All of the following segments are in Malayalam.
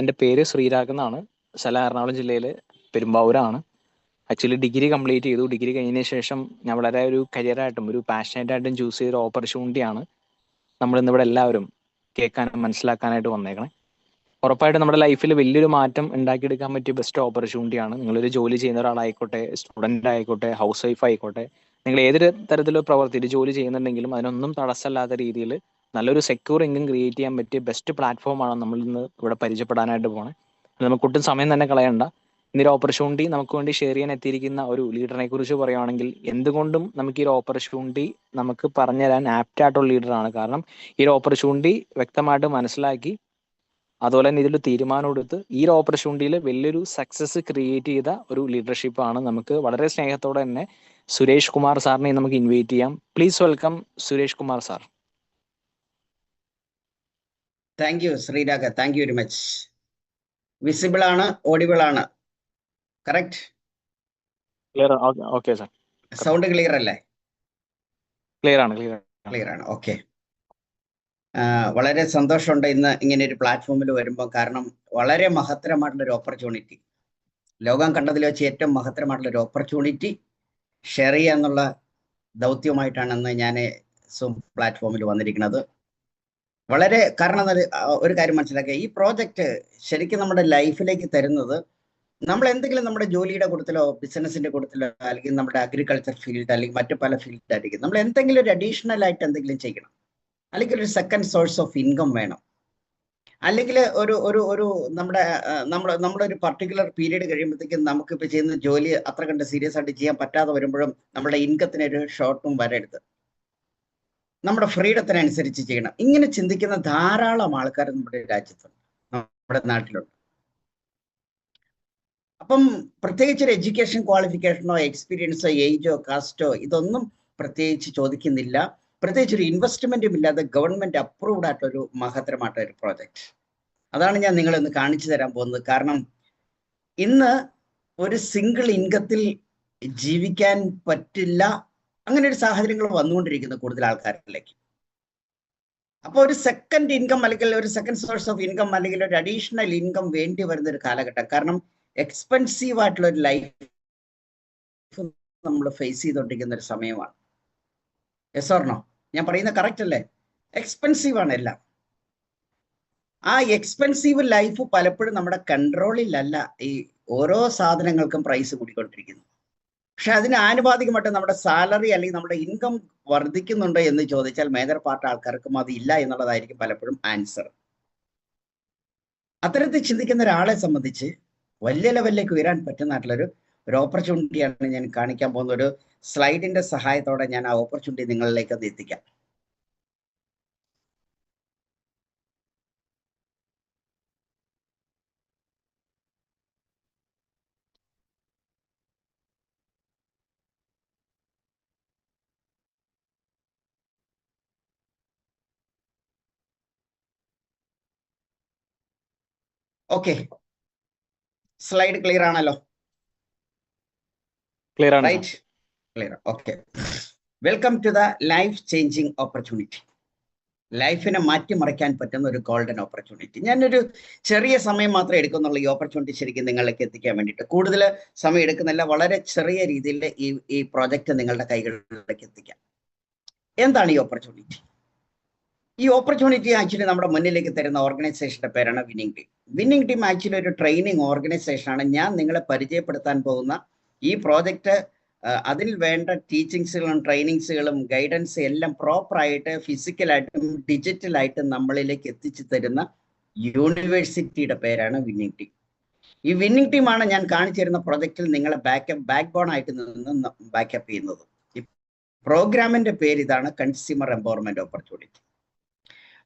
എൻ്റെ പേര് ശ്രീരാഗ് എന്നാണ്. സ്ഥലം എറണാകുളം ജില്ലയിൽ പെരുമ്പാവൂരാണ്. ആക്ച്വലി ഡിഗ്രി കംപ്ലീറ്റ് ചെയ്തു. ഡിഗ്രി കഴിഞ്ഞതിന് ശേഷം ഞാൻ വളരെ ഒരു കരിയറായിട്ടും ഒരു പാഷനേറ്റായിട്ടും ചൂസ് ചെയ്തൊരു ഓപ്പർച്യൂണിറ്റിയാണ് നമ്മളിന്നിവിടെ എല്ലാവരും കേൾക്കാനും മനസ്സിലാക്കാനായിട്ട് വന്നേക്കണേ. ഉറപ്പായിട്ടും നമ്മുടെ ലൈഫിൽ വലിയൊരു മാറ്റം ഉണ്ടാക്കിയെടുക്കാൻ പറ്റിയ ബെസ്റ്റ് ഓപ്പർച്യൂണിറ്റിയാണ്. നിങ്ങളൊരു ജോലി ചെയ്യുന്ന ഒരാളായിക്കോട്ടെ, സ്റ്റുഡൻ്റ് ആയിക്കോട്ടെ, ഹൗസ് വൈഫ് ആയിക്കോട്ടെ, നിങ്ങൾ ഏതൊരു തരത്തിലുള്ള പ്രവൃത്തിയിൽ ജോലി ചെയ്യുന്നുണ്ടെങ്കിലും അതിനൊന്നും തടസ്സമില്ലാത്ത രീതിയിൽ നല്ലൊരു സെക്യൂർ ഇൻകം ക്രിയേറ്റ് ചെയ്യാൻ പറ്റിയ ബെസ്റ്റ് പ്ലാറ്റ്ഫോമാണ് നമ്മൾ ഇന്ന് ഇവിടെ പരിചയപ്പെടാനായിട്ട് പോണേ. നമുക്ക് ഒട്ടും സമയം തന്നെ കളയണ്ട. ഇന്നൊരു ഓപ്പർച്യൂണിറ്റി നമുക്ക് വേണ്ടി ഷെയർ ചെയ്യാൻ എത്തിയിരിക്കുന്ന ഒരു ലീഡറിനെ കുറിച്ച് പറയുകയാണെങ്കിൽ എന്തുകൊണ്ടും നമുക്ക് ഈ ഒരു ഓപ്പർച്യൂണിറ്റി നമുക്ക് പറഞ്ഞുതരാൻ ആപ്റ്റ് ആയിട്ടുള്ള ലീഡറാണ്. കാരണം ഈ ഒരു ഓപ്പർച്യൂണിറ്റി വ്യക്തമായിട്ട് മനസ്സിലാക്കി അതുപോലെ തന്നെ ഇതിൽ തീരുമാനം എടുത്ത് ഈ ഒരു ഓപ്പർച്യൂണിറ്റിയിൽ വലിയൊരു സക്സസ് ക്രിയേറ്റ് ചെയ്ത ഒരു ലീഡർഷിപ്പാണ്. നമുക്ക് വളരെ സ്നേഹത്തോടെ തന്നെ സുരേഷ് കുമാർ സാറിനെ നമുക്ക് ഇൻവൈറ്റ് ചെയ്യാം. Please welcome Suresh Kumar sir. Thank you Sreerag, thank you very much. Visible ആണ്, ഓഡിബിൾ ആണ്, correct? Clear? Okay sir. Sound clear അല്ലേ? ക്ലിയർ ആണ്, ക്ലിയർ ആണ്. ഓക്കെ, വളരെ സന്തോഷമുണ്ട് ഇന്ന് ഇങ്ങനെ ഒരു പ്ലാറ്റ്ഫോമിൽ വരുമ്പോൾ. കാരണം വളരെ മഹത്തരമായിട്ടുള്ളൊരു ഓപ്പർച്യൂണിറ്റി, ലോകം കണ്ടതിൽ വെച്ച് ഏറ്റവും മഹത്തരമായിട്ടുള്ളൊരു ഓപ്പർച്യൂണിറ്റി ഷെയർ ചെയ്യുക എന്നുള്ള ദൗത്യമായിട്ടാണ് ഇന്ന് ഞാൻ സൂം പ്ലാറ്റ്ഫോമിൽ വന്നിരിക്കുന്നത്. വളരെ കാരണം ഒരു കാര്യം മനസ്സിലാക്കുക, ഈ പ്രോജക്റ്റ് ശരിക്കും നമ്മുടെ ലൈഫിലേക്ക് തരുന്നത്, നമ്മൾ എന്തെങ്കിലും നമ്മുടെ ജോലിയുടെ കൂട്ടത്തിലോ ബിസിനസിന്റെ കൂട്ടത്തിലോ അല്ലെങ്കിൽ നമ്മുടെ അഗ്രികൾച്ചർ ഫീൽഡ് അല്ലെങ്കിൽ മറ്റു പല ഫീൽഡായിരിക്കും, നമ്മൾ എന്തെങ്കിലും ഒരു അഡീഷണൽ ആയിട്ട് എന്തെങ്കിലും ചെയ്യണം, അല്ലെങ്കിൽ ഒരു സെക്കൻഡ് സോഴ്സ് ഓഫ് ഇൻകം വേണം, അല്ലെങ്കിൽ ഒരു ഒരു ഒരു നമ്മുടെ ഒരു പർട്ടിക്കുലർ പീരീഡ് കഴിയുമ്പോഴത്തേക്കും നമുക്കിപ്പോൾ ചെയ്യുന്ന ജോലി അത്ര കണ്ട് സീരിയസ് ആയിട്ട് ചെയ്യാൻ പറ്റാതെ വരുമ്പോഴും നമ്മുടെ ഇൻകത്തിനൊരു ഷോർട്ടും വരരുത്, നമ്മുടെ ഫ്രീഡത്തിനനുസരിച്ച് ചെയ്യണം. ഇങ്ങനെ ചിന്തിക്കുന്ന ധാരാളം ആൾക്കാർ നമ്മുടെ രാജ്യത്തുണ്ട്, നമ്മുടെ നാട്ടിലുണ്ട്. അപ്പം പ്രത്യേകിച്ച് ഒരു എഡ്യൂക്കേഷൻ ക്വാളിഫിക്കേഷനോ എക്സ്പീരിയൻസോ ഏജോ കാസ്റ്റോ ഇതൊന്നും പ്രത്യേകിച്ച് ചോദിക്കുന്നില്ല. പ്രത്യേകിച്ച് ഒരു ഇൻവെസ്റ്റ്മെന്റും ഇല്ലാതെ ഗവൺമെന്റ് അപ്രൂവ്ഡ് ആയിട്ടൊരു മഹത്തരമായിട്ടൊരു പ്രോജക്റ്റ്. അതാണ് ഞാൻ നിങ്ങളിന്ന് കാണിച്ചു തരാൻ പോകുന്നത്. കാരണം ഇന്ന് ഒരു സിംഗിൾ ഇൻകത്തിൽ ജീവിക്കാൻ പറ്റില്ല, അങ്ങനെ ഒരു സാഹചര്യങ്ങൾ വന്നുകൊണ്ടിരിക്കുന്നു കൂടുതൽ ആൾക്കാരിലേക്ക്. അപ്പോൾ ഒരു സെക്കൻഡ് ഇൻകം അല്ലെങ്കിൽ ഒരു സെക്കൻഡ് സോഴ്സ് ഓഫ് ഇൻകം അല്ലെങ്കിൽ ഒരു അഡീഷണൽ ഇൻകം വേണ്ടി വരുന്ന ഒരു കാലഘട്ടം. കാരണം എക്സ്പെൻസീവ് ആയിട്ടുള്ള ഒരു ലൈഫ് നമ്മൾ ഫേസ് ചെയ്തുകൊണ്ടിരിക്കുന്ന ഒരു സമയമാണ്. Yes or no? ഞാൻ പറയുന്നത് കറക്റ്റ് അല്ലേ? എക്സ്പെൻസീവ് ആണ് എല്ലാം. ആ എക്സ്പെൻസീവ് ലൈഫ് പലപ്പോഴും നമ്മുടെ കൺട്രോളിലല്ല. ഈ ഓരോ സാധനങ്ങൾക്കും പ്രൈസ് കൂടിക്കൊണ്ടിരിക്കുന്നു. പക്ഷെ അതിന് ആനുപാതികമായിട്ട് നമ്മുടെ സാലറി അല്ലെങ്കിൽ നമ്മുടെ ഇൻകം വർദ്ധിക്കുന്നുണ്ടോ എന്ന് ചോദിച്ചാൽ മേജർ പാർട്ട് ആൾക്കാർക്കും അത് ഇല്ല എന്നുള്ളതായിരിക്കും പലപ്പോഴും ആൻസർ. അത്തരത്തിൽ ചിന്തിക്കുന്ന ഒരാളെ സംബന്ധിച്ച് വലിയ ലെവലിലേക്ക് ഉയരാൻ പറ്റുന്നതായിട്ടുള്ളൊരു ഓപ്പർച്യൂണിറ്റിയാണ് ഞാൻ കാണിക്കാൻ പോകുന്ന. ഒരു സ്ലൈഡിന്റെ സഹായത്തോടെ ഞാൻ ആ ഓപ്പർച്യൂണിറ്റി നിങ്ങളിലേക്ക് അത് എത്തിക്കാം. ഓക്കെ, സ്ലൈഡ് ക്ലിയർ ആണല്ലോ? ക്ലിയർ ആണ്. Right, clear. Okay, welcome to the life changing opportunity. ലൈഫിനെ മാറ്റിമറിക്കാൻ പറ്റുന്ന ഒരു ഗോൾഡൻ ഓപ്പർച്യൂണിറ്റി. ഞാനൊരു ചെറിയ സമയം മാത്രമേ എടുക്കുന്നുള്ളൂ ഈ ഓപ്പർച്യൂണിറ്റി ശരിക്കും നിങ്ങളിലേക്ക് എത്തിക്കാൻ വേണ്ടിയിട്ട്. കൂടുതൽ സമയം എടുക്കുന്നില്ല, വളരെ ചെറിയ രീതിയിൽ ഈ പ്രോജക്റ്റ് നിങ്ങളുടെ കൈകളിലേക്ക് എത്തിക്കാം. എന്താണ് ഈ ഓപ്പർച്യൂണിറ്റി? ഈ ഓപ്പർച്യൂണിറ്റി ആക്ച്വലി നമ്മുടെ മുന്നിലേക്ക് തരുന്ന ഓർഗനൈസേഷന്റെ പേരാണ് winning team. Winning team actually ഒരു ട്രെയിനിങ് ഓർഗനൈസേഷനാണ്. ഞാൻ നിങ്ങളെ പരിചയപ്പെടുത്താൻ പോകുന്ന ഈ പ്രോജക്റ്റ് അതിൽ വേണ്ട ടീച്ചിങ്സുകളും ട്രെയിനിങ്സുകളും ഗൈഡൻസ് എല്ലാം പ്രോപ്പറായിട്ട് ഫിസിക്കലായിട്ടും ഡിജിറ്റലായിട്ടും നമ്മളിലേക്ക് എത്തിച്ചു തരുന്ന യൂണിവേഴ്സിറ്റിയുടെ പേരാണ് വിന്നിംഗ് ടീം. ഈ വിന്നിംഗ് ടീമാണ് ഞാൻ കാണിച്ചു തരുന്ന പ്രോജക്റ്റിൽ നിങ്ങളെ ബാക്ക് ബോൺ ആയിട്ട് നിന്ന് ബാക്കപ്പ് ചെയ്യുന്നത്. ഈ പ്രോഗ്രാമിന്റെ പേര് ഇതാണ്, കൺസ്യൂമർ എംപവർമെന്റ് ഓപ്പർച്യൂണിറ്റി.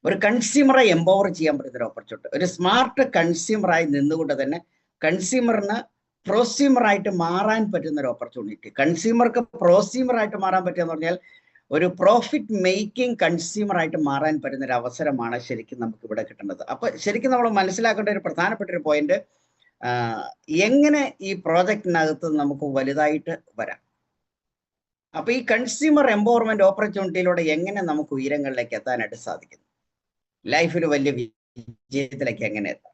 ഒരു കൺസ്യൂമറെ എംപവർ ചെയ്യാൻ പറ്റുന്ന ഒരു ഓപ്പർച്യൂണിറ്റി. ഒരു സ്മാർട്ട് കൺസ്യൂമറായി നിന്നുകൊണ്ട് തന്നെ കൺസ്യൂമറിന് പ്രോസ്യൂമറായിട്ട് മാറാൻ പറ്റുന്ന ഒരു ഓപ്പർച്യൂണിറ്റി. കൺസ്യൂമർക്ക് പ്രോസ്യൂമറായിട്ട് മാറാൻ പറ്റുക എന്ന് പറഞ്ഞാൽ ഒരു പ്രോഫിറ്റ് മേക്കിംഗ് കൺസ്യൂമറായിട്ട് മാറാൻ പറ്റുന്ന ഒരു അവസരമാണ് ശരിക്കും നമുക്ക് ഇവിടെ കിട്ടുന്നത്. അപ്പൊ ശരിക്കും നമ്മൾ മനസ്സിലാക്കേണ്ട ഒരു പ്രധാനപ്പെട്ട ഒരു പോയിന്റ്, എങ്ങനെ ഈ പ്രോജക്റ്റിനകത്ത് നമുക്ക് വലുതായിട്ട് വരാം. അപ്പൊ ഈ കൺസ്യൂമർ എംപവർമെന്റ് ഓപ്പർച്യൂണിറ്റിയിലൂടെ എങ്ങനെ നമുക്ക് ഉയരങ്ങളിലേക്ക് എത്താനായിട്ട് സാധിക്കുന്നു, ലൈഫിൽ വലിയ വിജയത്തിലേക്ക് എങ്ങനെ എത്താം.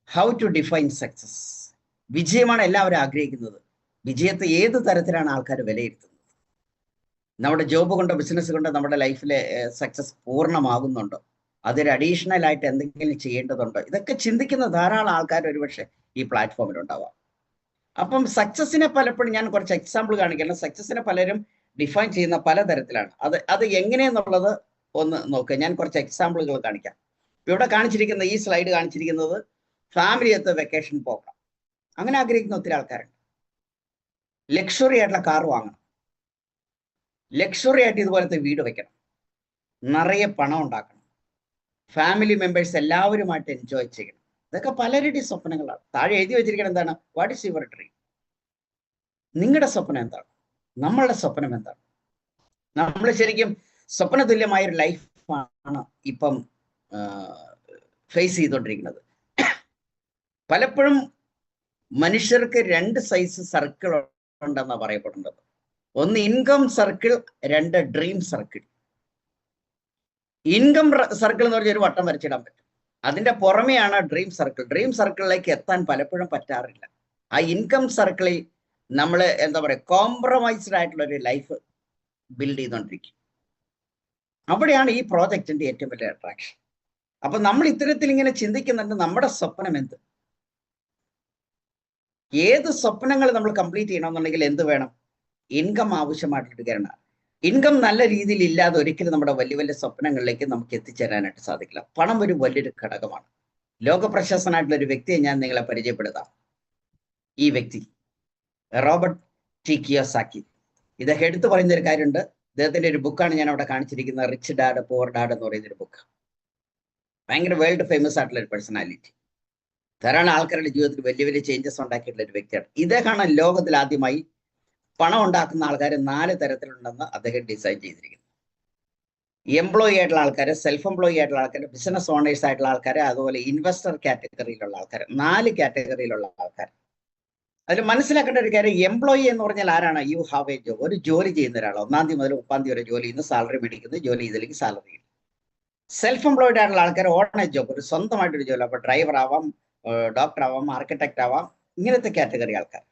How to define success. വിജയമാണ് എല്ലാവരും ആഗ്രഹിക്കുന്നത്. വിജയത്തെ ഏത് തരത്തിലാണ് ആൾക്കാർ വിലയിരുത്തുന്നത്? നമ്മുടെ ജോബ് കൊണ്ടോ ബിസിനസ് കൊണ്ടോ നമ്മുടെ ലൈഫിലെ സക്സസ് പൂർണ്ണമാകുന്നുണ്ടോ? അതൊരു അഡീഷണൽ ആയിട്ട് എന്തെങ്കിലും ചെയ്യേണ്ടതുണ്ടോ? ഇതൊക്കെ ചിന്തിക്കുന്ന ധാരാളം ആൾക്കാർ ഒരുപക്ഷെ ഈ പ്ലാറ്റ്ഫോമിൽ ഉണ്ടാവാം. അപ്പം സക്സസിനെ പലപ്പോഴും ഞാൻ കുറച്ച് എക്സാമ്പിൾ കാണിക്കണം. സക്സസിനെ പലരും ഡിഫൈൻ ചെയ്യുന്ന പലതരത്തിലാണ്. അത് എങ്ങനെയെന്നുള്ളത് ഒന്ന് നോക്കുക. ഞാൻ കുറച്ച് എക്സാമ്പിളുകൾ കാണിക്കാം. ഇവിടെ കാണിച്ചിരിക്കുന്ന ഈ സ്ലൈഡ് കാണിച്ചിരിക്കുന്നത് ഫാമിലിയത്ത് വെക്കേഷൻ പോകണം, അങ്ങനെ ആഗ്രഹിക്കുന്ന ഒത്തിരി ആൾക്കാരുണ്ട്. ലക്ഷറി ആയിട്ടുള്ള കാർ വാങ്ങണം, ലക്ഷറി ആയിട്ട് ഇതുപോലത്തെ വീട് വെക്കണം, നിറയെ പണം ഉണ്ടാക്കണം, ഫാമിലി മെമ്പേഴ്സ് എല്ലാവരുമായിട്ട് എൻജോയ് ചെയ്യണം. ഇതൊക്കെ പലരുടെയും സ്വപ്നങ്ങളാണ്. താഴെ എഴുതി വെച്ചിരിക്കണം എന്താണ്? What is your dream? നിങ്ങളുടെ സ്വപ്നം എന്താണ്? നമ്മളുടെ സ്വപ്നം എന്താണ്? നമ്മൾ ശരിക്കും സ്വപ്ന തുല്യമായ ഒരു ലൈഫാണ് ഇപ്പം ഫേസ് ചെയ്തുകൊണ്ടിരിക്കുന്നത്. പലപ്പോഴും മനുഷ്യർക്ക് 2 സൈസ് സർക്കിൾ ഉണ്ടെന്നാണ് പറയപ്പെടുന്നത്. ഒന്ന് income circle, 2 dream circle. Income circle എന്ന് പറഞ്ഞാൽ ഒരു വട്ടം വരച്ചിടാൻ പറ്റും. അതിന്റെ പുറമെയാണ് ഡ്രീം സർക്കിൾ. ഡ്രീം സർക്കിളിലേക്ക് എത്താൻ പലപ്പോഴും പറ്റാറില്ല. ആ ഇൻകം സർക്കിളിൽ നമ്മൾ എന്താ പറയുക, കോംപ്രമൈസ്ഡ് ആയിട്ടുള്ള ഒരു ലൈഫ് ബിൽഡ് ചെയ്തുകൊണ്ടിരിക്കും. അവിടെയാണ് ഈ പ്രോജക്റ്റിന്റെ ഏറ്റവും വലിയ അട്രാക്ഷൻ. അപ്പൊ നമ്മൾ ഇത്തരത്തിൽ ഇങ്ങനെ ചിന്തിക്കുന്നുണ്ട്, നമ്മുടെ സ്വപ്നം എന്ത്? ഏത് സ്വപ്നങ്ങൾ നമ്മൾ കംപ്ലീറ്റ് ചെയ്യണമെന്നുണ്ടെങ്കിൽ എന്ത് വേണം? ഇൻകം ആവശ്യമായിട്ടൊരു കാരണമാണ്. ഇൻകം നല്ല രീതിയിൽ ഇല്ലാതെ ഒരിക്കലും നമ്മുടെ വലിയ വലിയ സ്വപ്നങ്ങളിലേക്ക് നമുക്ക് എത്തിച്ചേരാനായിട്ട് സാധിക്കില്ല. പണം ഒരു വലിയൊരു ഘടകമാണ്. ലോക പ്രശസ്തനായിട്ടുള്ള ഒരു വ്യക്തിയെ ഞാൻ നിങ്ങളെ പരിചയപ്പെടുത്താം. ഈ വ്യക്തി റോബർട്ട് ടി കിയോസാക്കി. ഇദ്ദേഹം എടുത്തു പറയുന്ന ഒരു കാര്യമുണ്ട്. ഇദ്ദേഹത്തിന്റെ ഒരു ബുക്കാണ് ഞാൻ അവിടെ കാണിച്ചിരിക്കുന്നത്, റിച്ച് ഡാഡ് പുവർ ഡാഡ് എന്ന് പറയുന്ന ഒരു ബുക്ക്. ഭയങ്കര വേൾഡ് ഫേമസ് ആയിട്ടുള്ള ഒരു പേഴ്സണാലിറ്റി. ധാരാളം ആൾക്കാരുടെ ജീവിതത്തിൽ വലിയ വലിയ ചേഞ്ചസ് ഉണ്ടാക്കിയിട്ടുള്ള ഒരു വ്യക്തിയാണ്. ഇദ്ദേഹമാണ് ലോകത്തിൽ ആദ്യമായി പണം ഉണ്ടാക്കുന്ന ആൾക്കാർ 4 തരത്തിലുണ്ടെന്ന് അദ്ദേഹം ഡിസൈൻ ചെയ്തിരിക്കുന്നു. എംപ്ലോയി ആയിട്ടുള്ള ആൾക്കാർ, സെൽഫ് എംപ്ലോയി ആയിട്ടുള്ള ആൾക്കാർ, ബിസിനസ് ഓണേഴ്സ് ആയിട്ടുള്ള ആൾക്കാർ, അതുപോലെ ഇൻവെസ്റ്റർ കാറ്റഗറിയിലുള്ള ആൾക്കാർ. 4 കാറ്റഗറിയിലുള്ള ആൾക്കാർ. അതിൽ മനസ്സിലാക്കേണ്ട ഒരു കാര്യം, എംപ്ലോയി എന്ന് പറഞ്ഞാൽ ആരാണ്? You have A job. ഒരു ജോലി ചെയ്യുന്ന ഒരാൾ 1-ാം തീയതി മുതൽ 30-ാം തീയതി വരെ ജോലി ചെയ്യുന്നു, സാലറി മേടിക്കുന്നു, ജോലി ചെയ്തില്ലെങ്കിൽ സാലറി. സെൽഫ് എംപ്ലോയിഡ് ആയിട്ടുള്ള ആൾക്കാർ ഓൺ എ ജോബ്, ഒരു സ്വന്തമായിട്ടൊരു ജോലി. അപ്പൊ ഡ്രൈവർ ആവാം, ഡോക്ടർ ആവാം, ആർക്കിടെക്ട് ആവാം, ഇങ്ങനത്തെ കാറ്റഗറി ആൾക്കാർ.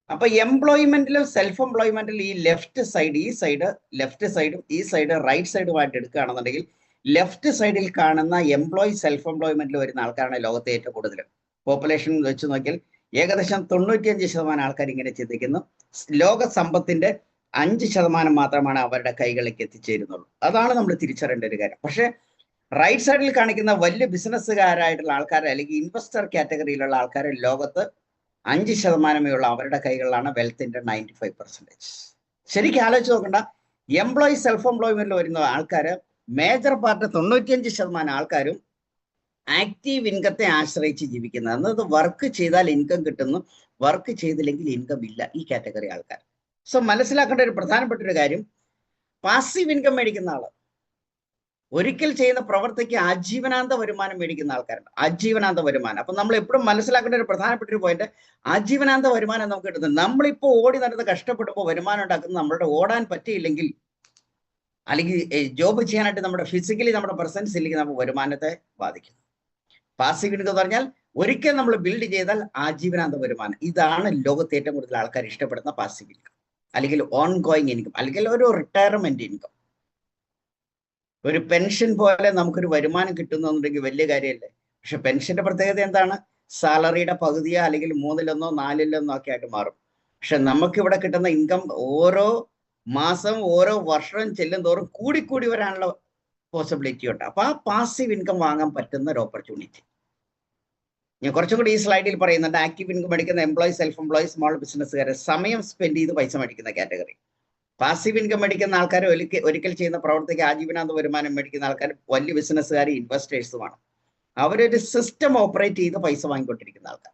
അപ്പൊ എംപ്ലോയ്മെന്റിലും സെൽഫ് എംപ്ലോയ്മെന്റിലും ഈ ലെഫ്റ്റ് സൈഡ്, ഈ സൈഡ് ലെഫ്റ്റ് സൈഡും ഈ സൈഡ് റൈറ്റ് സൈഡുമായിട്ട് എടുക്കുകയാണെന്നുണ്ടെങ്കിൽ ലെഫ്റ്റ് സൈഡിൽ കാണുന്ന എംപ്ലോയി സെൽഫ് എംപ്ലോയ്മെന്റിൽ വരുന്ന ആൾക്കാരാണ് ലോകത്തെ ഏറ്റവും കൂടുതൽ. പോപ്പുലേഷൻ വെച്ച് നോക്കിയാൽ ഏകദേശം 95% ആൾക്കാർ ഇങ്ങനെ ചിന്തിക്കുന്നു. ലോക സമ്പത്തിന്റെ 5% മാത്രമാണ് അവരുടെ കൈകളിലേക്ക് എത്തിച്ചേരുന്നുള്ളൂ. അതാണ് നമ്മൾ തിരിച്ചറിയേണ്ട ഒരു കാര്യം. പക്ഷെ റൈറ്റ് സൈഡിൽ കാണിക്കുന്ന വലിയ ബിസിനസ്സുകാരായിട്ടുള്ള ആൾക്കാർ, അല്ലെങ്കിൽ ഇൻവെസ്റ്റർ കാറ്റഗറിയിലുള്ള ആൾക്കാർ ലോകത്ത് 5% ഉള്ള അവരുടെ കൈകളിലാണ് വെൽത്തിന്റെ 95%. ശരിക്കും ആലോചിച്ച് നോക്കണ്ട. എംപ്ലോയി സെൽഫ് എംപ്ലോയ്മെന്റിൽ വരുന്ന ആൾക്കാർ മേജർ പാർട്ട് 95% ആൾക്കാരും ആക്റ്റീവ് ഇൻകത്തെ ആശ്രയിച്ച് ജീവിക്കുന്നത്. അന്നത് വർക്ക് ചെയ്താൽ ഇൻകം കിട്ടുന്നു, വർക്ക് ചെയ്തില്ലെങ്കിൽ ഇൻകം ഇല്ല, ഈ കാറ്റഗറി ആൾക്കാർ. സോ മനസ്സിലാക്കേണ്ട ഒരു പ്രധാനപ്പെട്ട ഒരു കാര്യം, പാസീവ് ഇൻകം മേടിക്കുന്ന ആള്, ഒരിക്കൽ ചെയ്യുന്ന പ്രവർത്തിക്ക് ആജീവനാന്ത വരുമാനം മേടിക്കുന്ന ആൾക്കാരുണ്ട്. ആജീവനാന്ത വരുമാനം. അപ്പൊ നമ്മൾ എപ്പോഴും മനസ്സിലാക്കേണ്ട ഒരു പ്രധാനപ്പെട്ട ഒരു പോയിന്റ്, ആജീവനാന്ത വരുമാനം നമുക്ക് കിട്ടുന്നത്. നമ്മളിപ്പോ ഓടി നടന്ന് കഷ്ടപ്പെടുമ്പോൾ വരുമാനം ഉണ്ടാക്കുന്നത് നമ്മളുടെ ഓടാൻ പറ്റിയില്ലെങ്കിൽ, അല്ലെങ്കിൽ ജോബ് ചെയ്യാനായിട്ട് നമ്മുടെ ഫിസിക്കലി നമ്മുടെ പ്രസൻസ് ഇല്ലെങ്കിൽ നമ്മൾ വരുമാനത്തെ ബാധിക്കും. പാസീവ് ഇൻകം എന്ന് പറഞ്ഞാൽ ഒരിക്കൽ നമ്മൾ ബിൽഡ് ചെയ്താൽ ആജീവനാന്ത വരുമാനം. ഇതാണ് ലോകത്തെ ഏറ്റവും കൂടുതൽ ആൾക്കാർ ഇഷ്ടപ്പെടുന്ന പാസീവ് ഇൻകം, അല്ലെങ്കിൽ ഓൺ ഗോയിങ് ഇൻകം, അല്ലെങ്കിൽ ഒരു റിട്ടയർമെന്റ് ഇൻകം. ഒരു പെൻഷൻ പോലെ നമുക്കൊരു വരുമാനം കിട്ടുന്നുണ്ടെങ്കിൽ വലിയ കാര്യമല്ലേ. പക്ഷെ പെൻഷന്റെ പ്രത്യേകത എന്താണ്? സാലറിയുടെ പകുതിയോ അല്ലെങ്കിൽ 3-1 4-1 ഒക്കെ ആയിട്ട് മാറും. പക്ഷെ നമുക്കിവിടെ കിട്ടുന്ന ഇൻകം ഓരോ മാസം ഓരോ വർഷം ചെല്ലും തോറും കൂടിക്കൂടി വരാനുള്ള പോസിബിലിറ്റി ഉണ്ട്. അപ്പൊ ആ പാസീവ് ഇൻകം വാങ്ങാൻ പറ്റുന്ന ഒരു ഓപ്പർച്യൂണിറ്റി ഞാൻ കുറച്ചും കൂടി ഈ സ്ലൈഡിൽ പറയുന്നുണ്ട്. ആക്റ്റീവ് ഇൻകം മേടിക്കുന്ന എംപ്ലോയി, സെൽഫ് എംപ്ലോയി, സ്മോൾ ബിസിനസ്സുകാരെ, സമയം സ്പെൻഡ് ചെയ്ത് പൈസ മേടിക്കുന്ന കാറ്റഗറി. പാസീവ് ഇൻകം മേടിക്കുന്ന ആൾക്കാർ ഒരിക്കൽ ചെയ്യുന്ന പ്രവർത്തിക്ക് ആജീവനാന്ത വരുമാനം മേടിക്കുന്ന ആൾക്കാർ വലിയ ബിസിനസ്സുകാർ, ഇൻവെസ്റ്റേഴ്സുമാണ്. അവരൊരു സിസ്റ്റം ഓപ്പറേറ്റ് ചെയ്ത് പൈസ വാങ്ങിക്കൊണ്ടിരിക്കുന്ന ആൾക്കാർ.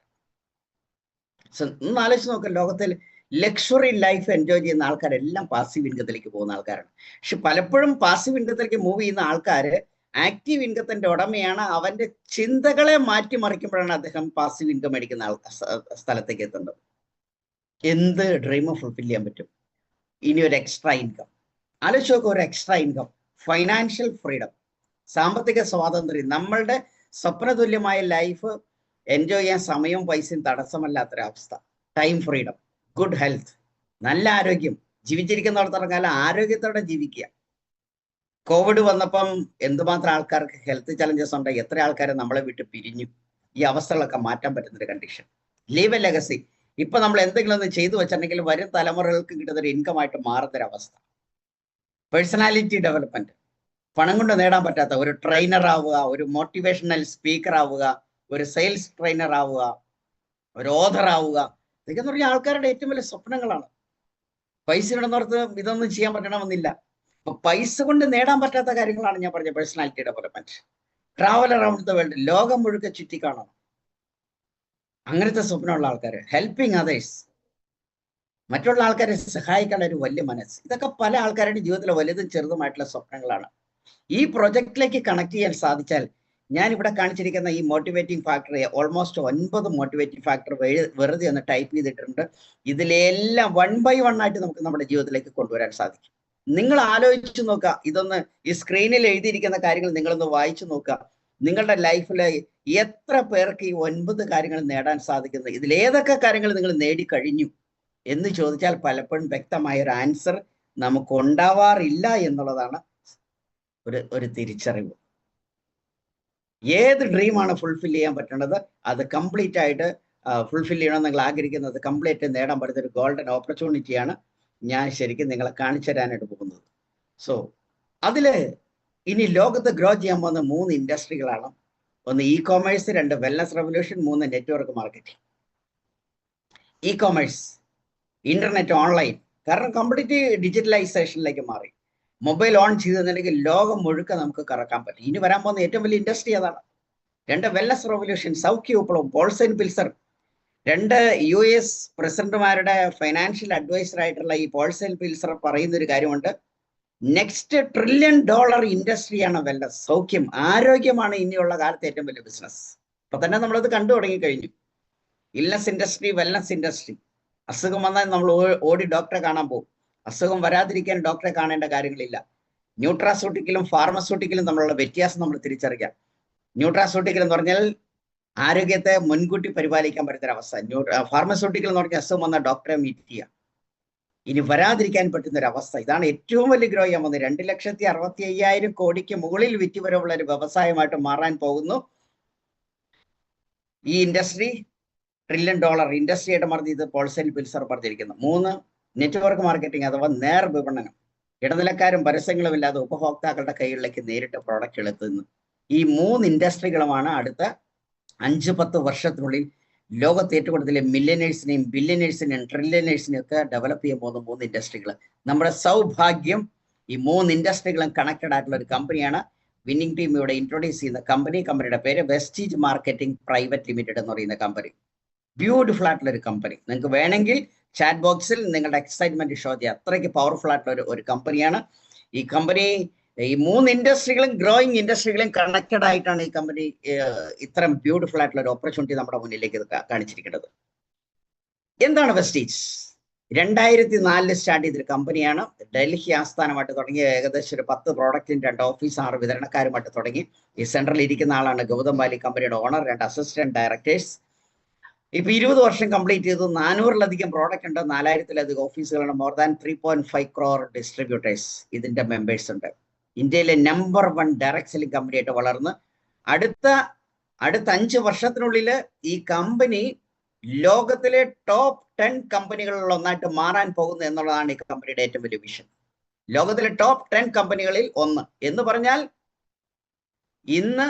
ഒന്ന് ആലോചിച്ച് നോക്കാം, ലോകത്തിൽ ലക്ഷറി ലൈഫ് എൻജോയ് ചെയ്യുന്ന ആൾക്കാരെല്ലാം പാസീവ് ഇൻകത്തിലേക്ക് പോകുന്ന ആൾക്കാരാണ്. പക്ഷെ പലപ്പോഴും പാസീവ് ഇൻകത്തിലേക്ക് മൂവ് ചെയ്യുന്ന ആൾക്കാർ ആക്റ്റീവ് ഇൻകത്തിന്റെ ഉടമയാണ്. അവന്റെ ചിന്തകളെ മാറ്റിമറിക്കുമ്പോഴാണ് അദ്ദേഹം പാസീവ് ഇൻകം മേടിക്കുന്ന സ്ഥലത്തേക്ക് എത്തുന്നത്. എന്ത് ഡ്രീം ഫുൾഫിൽ ചെയ്യാൻ പറ്റും? ഇനി ഒരു എക്സ്ട്രാ ഇൻകം ആലോചിച്ച് നോക്കുക. ഒരു എക്സ്ട്രാ ഇൻകം, ഫൈനാൻഷ്യൽ ഫ്രീഡം, സാമ്പത്തിക സ്വാതന്ത്ര്യം, നമ്മളുടെ സ്വപ്നതുല്യമായ ലൈഫ് എൻജോയ് ചെയ്യാൻ സമയവും പൈസയും തടസ്സമല്ലാത്തൊരവസ്ഥ, ടൈം ഫ്രീഡം, ഗുഡ് ഹെൽത്ത്, നല്ല ആരോഗ്യം, ജീവിച്ചിരിക്കുന്നിടത്തോളം കാലം ആരോഗ്യത്തോടെ ജീവിക്കുക. കോവിഡ് വന്നപ്പം എന്തുമാത്രം ആൾക്കാർക്ക് ഹെൽത്ത് ചലഞ്ചസ് ഉണ്ട്, എത്ര ആൾക്കാരെ നമ്മളെ വിട്ട് പിരിഞ്ഞു. ഈ അവസ്ഥകളൊക്കെ മാറ്റാൻ പറ്റുന്നൊരു കണ്ടീഷൻ. Leave A legacy. ഇപ്പൊ നമ്മൾ എന്തെങ്കിലും ഒന്ന് ചെയ്തു വെച്ചിട്ടുണ്ടെങ്കിൽ വരും തലമുറകൾക്ക് കിട്ടുന്നൊരു ഇൻകം ആയിട്ട് മാറുന്നൊരവസ്ഥ. പേഴ്സണാലിറ്റി ഡെവലപ്മെന്റ്, പണം കൊണ്ട് നേടാൻ പറ്റാത്ത ഒരു ട്രെയിനർ ആവുക, ഒരു മോട്ടിവേഷണൽ സ്പീക്കർ ആവുക, ഒരു സെയിൽസ് ട്രെയിനർ ആവുക, ഒരു ഓഥർ ആവുക, ഇതൊക്കെ എന്ന് പറഞ്ഞാൽ ആൾക്കാരുടെ ഏറ്റവും വലിയ സ്വപ്നങ്ങളാണ്. പൈസ ഇടുന്നവർക്ക് ഇതൊന്നും ചെയ്യാൻ പറ്റണമെന്നില്ല. അപ്പൊ പൈസ കൊണ്ട് നേടാൻ പറ്റാത്ത കാര്യങ്ങളാണ് ഞാൻ പറഞ്ഞ personality development. Travel around the world, ലോകം മുഴുക്കെ ചുറ്റിക്കാണണം, അങ്ങനത്തെ സ്വപ്നമുള്ള ആൾക്കാർ. ഹെൽപ്പിംഗ് അതേഴ്സ്, മറ്റുള്ള ആൾക്കാരെ സഹായിക്കാനുള്ള ഒരു വലിയ മനസ്സ്, ഇതൊക്കെ പല ആൾക്കാരുടെ ജീവിതത്തിലെ വലുതും ചെറുതുമായിട്ടുള്ള സ്വപ്നങ്ങളാണ്. ഈ പ്രൊജക്റ്റിലേക്ക് കണക്ട് ചെയ്യാൻ സാധിച്ചാൽ, ഞാൻ ഇവിടെ കാണിച്ചിരിക്കുന്ന ഈ motivating factor, almost 9 motivating factor വെറുതെ ഒന്ന് ടൈപ്പ് ചെയ്തിട്ടുണ്ട്. ഇതിലെല്ലാം 1 by 1 ആയിട്ട് നമുക്ക് നമ്മുടെ ജീവിതത്തിലേക്ക് കൊണ്ടുവരാൻ സാധിക്കും. നിങ്ങൾ ആലോചിച്ച് നോക്കുക, ഇതൊന്ന് ഈ സ്ക്രീനിൽ എഴുതിയിരിക്കുന്ന കാര്യങ്ങൾ നിങ്ങളൊന്ന് വായിച്ചു നോക്കുക. നിങ്ങളുടെ ലൈഫിലെ എത്ര പേർക്ക് ഈ 9 കാര്യങ്ങൾ നേടാൻ സാധിക്കുന്നത്, ഇതിലേതൊക്കെ കാര്യങ്ങൾ നിങ്ങൾ നേടിക്കഴിഞ്ഞു എന്ന് ചോദിച്ചാൽ പലപ്പോഴും വ്യക്തമായ ഒരു ആൻസർ നമുക്ക് ഉണ്ടാവാറില്ല എന്നുള്ളതാണ് ഒരു തിരിച്ചറിവ്. ഏത് ഡ്രീമാണ് ഫുൾഫിൽ ചെയ്യാൻ പറ്റേണ്ടത്, അത് കംപ്ലീറ്റ് ആയിട്ട് ഫുൾഫിൽ ചെയ്യണമെന്ന് നിങ്ങൾ ആഗ്രഹിക്കുന്നത് കംപ്ലീറ്റ് നേടാൻ പറ്റുന്ന ഒരു ഗോൾഡൻ ഓപ്പർച്യൂണിറ്റിയാണ് ഞാൻ ശരിക്കും നിങ്ങളെ കാണിച്ചു തരാനായിട്ട് പോകുന്നത്. സോ അതില് ഇനി ലോകത്ത് ഗ്രോ ചെയ്യാൻ പോകുന്ന 3 ഇൻഡസ്ട്രികളാണ്. ഒന്ന് E commerce, 2 wellness revolution, 3 network marketing. E commerce, internet, online, കാരണം കംപ്ലീറ്റ് ഡിജിറ്റലൈസേഷനിലേക്ക് മാറി. മൊബൈൽ ഓൺ ചെയ്തെന്നുണ്ടെങ്കിൽ ലോകം മുഴുക്ക നമുക്ക് കറക്കാൻ പറ്റും. ഇനി വരാൻ പോകുന്ന ഏറ്റവും വലിയ ഇൻഡസ്ട്രി അതാണ്. 2 വെൽനസ് റെവല്യൂഷൻ, സൗഖ്യ വിപ്ലവം, പോൾസൻ പിൽസർ. 2 US പ്രസിഡന്റുമാരുടെ ഫൈനാൻഷ്യൽ അഡ്വൈസർ ആയിട്ടുള്ള ഈ പോൾസൻ പിൽസർ പറയുന്ന ഒരു കാര്യമുണ്ട്, നെക്സ്റ്റ് $1 ട്രില്യൺ ഇൻഡസ്ട്രിയാണ് വെൽനസ്. സൗഖ്യം, ആരോഗ്യമാണ് ഇനിയുള്ള കാലത്ത് ഏറ്റവും വലിയ ബിസിനസ്. അപ്പൊ തന്നെ നമ്മളത് കണ്ടു തുടങ്ങി കഴിഞ്ഞു. Illness industry, wellness industry. അസുഖം വന്നാൽ നമ്മൾ ഓടി ഡോക്ടറെ കാണാൻ പോകും. അസുഖം വരാതിരിക്കാൻ ഡോക്ടറെ കാണേണ്ട കാര്യങ്ങളില്ല. ന്യൂട്രാസ്യൂട്ടിക്കലും ഫാർമസ്യൂട്ടിക്കലും തമ്മിലുള്ള വ്യത്യാസം നമ്മൾ തിരിച്ചറിയാം. ന്യൂട്രാസ്യൂട്ടിക്കൽ എന്ന് പറഞ്ഞാൽ ആരോഗ്യത്തെ മുൻകൂട്ടി പരിപാലിക്കാൻ പറ്റുന്നൊരവസ്ഥ. ഫാർമസ്യൂട്ടിക്കൽ എന്ന് പറഞ്ഞാൽ അസുഖം വന്ന ഡോക്ടറെ മീറ്റ് ചെയ്യുക, ഇനി വരാതിരിക്കാൻ പറ്റുന്ന ഒരു അവസ്ഥ. ഇതാണ് ഏറ്റവും വലിയ ഗ്രോ ചെയ്യാൻ പോകുന്നത്. 2,65,000 കോടിക്ക് മുകളിൽ വിറ്റുവരവുള്ള ഒരു വ്യവസായമായിട്ട് മാറാൻ പോകുന്നു ഈ ഇൻഡസ്ട്രി. $1 ട്രില്യൺ ഇൻഡസ്ട്രി ആയിട്ട് മാറി ഇത് പോൾസൻ പിൽസർ പറഞ്ഞിരിക്കുന്നു. 3 നെറ്റ്വർക്ക് മാർക്കറ്റിംഗ് അഥവാ നേർ വിപണനം, ഇടനിലക്കാരും പരസ്യങ്ങളും ഇല്ലാതെ ഉപഭോക്താക്കളുടെ കൈകളിലേക്ക് നേരിട്ട് പ്രോഡക്റ്റുകൾ എത്തുന്നു. ഈ 3 ഇൻഡസ്ട്രികളുമാണ് അടുത്ത 5-10 വർഷത്തിനുള്ളിൽ ലോകത്ത് ഏറ്റവും കൂടുതൽ മില്യനേഴ്സിനെയും ബില്യനേഴ്സിനെയും ട്രില്യനേഴ്സിനെയും ഒക്കെ ഡെവലപ്പ് ചെയ്യാൻ പോകുന്ന 3 ഇൻഡസ്ട്രികൾ. നമ്മുടെ സൗഭാഗ്യം ഈ 3 ഇൻഡസ്ട്രികളും കണക്റ്റഡ് ആയിട്ടുള്ള ഒരു കമ്പനിയാണ് വിന്നിംഗ് ടീം ഇവിടെ ഇൻട്രൊഡ്യൂസ് ചെയ്യുന്ന കമ്പനിയുടെ പേര് വെസ്റ്റീജ് മാർക്കറ്റിംഗ് പ്രൈവറ്റ് ലിമിറ്റഡ് എന്ന് പറയുന്ന കമ്പനി. ബ്യൂട്ടിഫുൾ ആയിട്ടുള്ള ഒരു കമ്പനി. നിങ്ങൾക്ക് വേണമെങ്കിൽ ചാറ്റ് ബോക്സിൽ നിങ്ങളുടെ എക്സൈറ്റ്മെന്റ് ഷോ ചെയ്യാം. അത്രയ്ക്ക് പവർഫുൾ ആയിട്ടുള്ള ഒരു കമ്പനിയാണ് ഈ കമ്പനി. ഈ 3 ഇൻഡസ്ട്രികളും ഗ്രോയിങ് ഇൻഡസ്ട്രികളും കണക്റ്റഡ് ആയിട്ടാണ് ഈ കമ്പനി ഇത്രയും ബ്യൂട്ടിഫുൾ ആയിട്ടുള്ള ഒരു ഓപ്പർച്യൂണിറ്റി നമ്മുടെ മുന്നിലേക്ക് കാണിച്ചിരിക്കുന്നത്. എന്താണ് വെസ്റ്റീജ്? 2004 സ്റ്റാർട്ട് ചെയ്തൊരു കമ്പനിയാണ്. ഡൽഹി ആസ്ഥാനമായിട്ട് തുടങ്ങി ഏകദേശം ഒരു 10 പ്രോഡക്റ്റിന് 2 ഓഫീസ്, 6 വിതരണക്കാരുമായിട്ട് തുടങ്ങി. ഈ സെൻട്രൽ ഇരിക്കുന്ന ആളാണ് ഗൗതം ബാലി, കമ്പനിയുടെ ഓണർ, 2 അസിസ്റ്റന്റ് ഡയറക്ടേഴ്സ്. ഇപ്പൊ 20 വർഷം കംപ്ലീറ്റ് ചെയ്തു. 400-ലധികം പ്രോഡക്റ്റ് ഉണ്ട്, 4000-ലധികം ഓഫീസുകളുണ്ട്, മോർ ദാൻ 3.5 crore ഡിസ്ട്രിബ്യൂട്ടേഴ്സ് ഇതിന്റെ മെമ്പേഴ്സ് ഉണ്ട്. ഇന്ത്യയിലെ നമ്പർ 1 ഡയറക്ട് സെല്ലിംഗ് കമ്പനിയായിട്ട് വളർന്ന് അടുത്ത 5 വർഷത്തിനുള്ളിൽ ഈ കമ്പനി ലോകത്തിലെ ടോപ്പ് 10 കമ്പനികളിൽ ഒന്നായിട്ട് മാറാൻ പോകുന്നു എന്നുള്ളതാണ് ഈ കമ്പനിയുടെ ഏറ്റവും വലിയ വിഷൻ. ലോകത്തിലെ ടോപ്പ് 10 കമ്പനികളിൽ ഒന്ന് എന്ന് പറഞ്ഞാൽ ഇന്ന്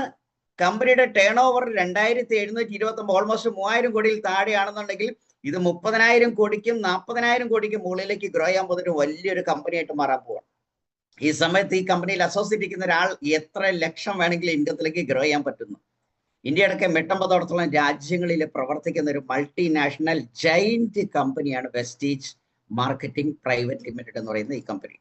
കമ്പനിയുടെ ടേൺ ഓവർ 2,729, ഓൾമോസ്റ്റ് 3,000 കോടിയിൽ താഴെയാണെന്നുണ്ടെങ്കിൽ ഇത് 30,000 കോടിക്കും 40,000 കോടിക്കും മുകളിലേക്ക് ഗ്രോ ചെയ്യാൻ പോകുന്ന ഒരു വലിയൊരു കമ്പനിയായിട്ട് മാറാൻ പോവാണ്. ഈ സമയത്ത് ഈ കമ്പനിയിൽ അസോസിയേറ്റ് ഇരിക്കുന്ന ഒരാൾ എത്ര ലക്ഷം വേണമെങ്കിലും ഇൻകത്തിലേക്ക് ഗ്രോ ചെയ്യാൻ പറ്റുന്നു. ഇന്ത്യ അടക്കം 80-ഓളം രാജ്യങ്ങളിൽ പ്രവർത്തിക്കുന്ന ഒരു മൾട്ടിനാഷണൽ ജൈന്റ് കമ്പനിയാണ് വെസ്റ്റീജ് മാർക്കറ്റിംഗ് പ്രൈവറ്റ് ലിമിറ്റഡ് എന്ന് പറയുന്ന ഈ കമ്പനി.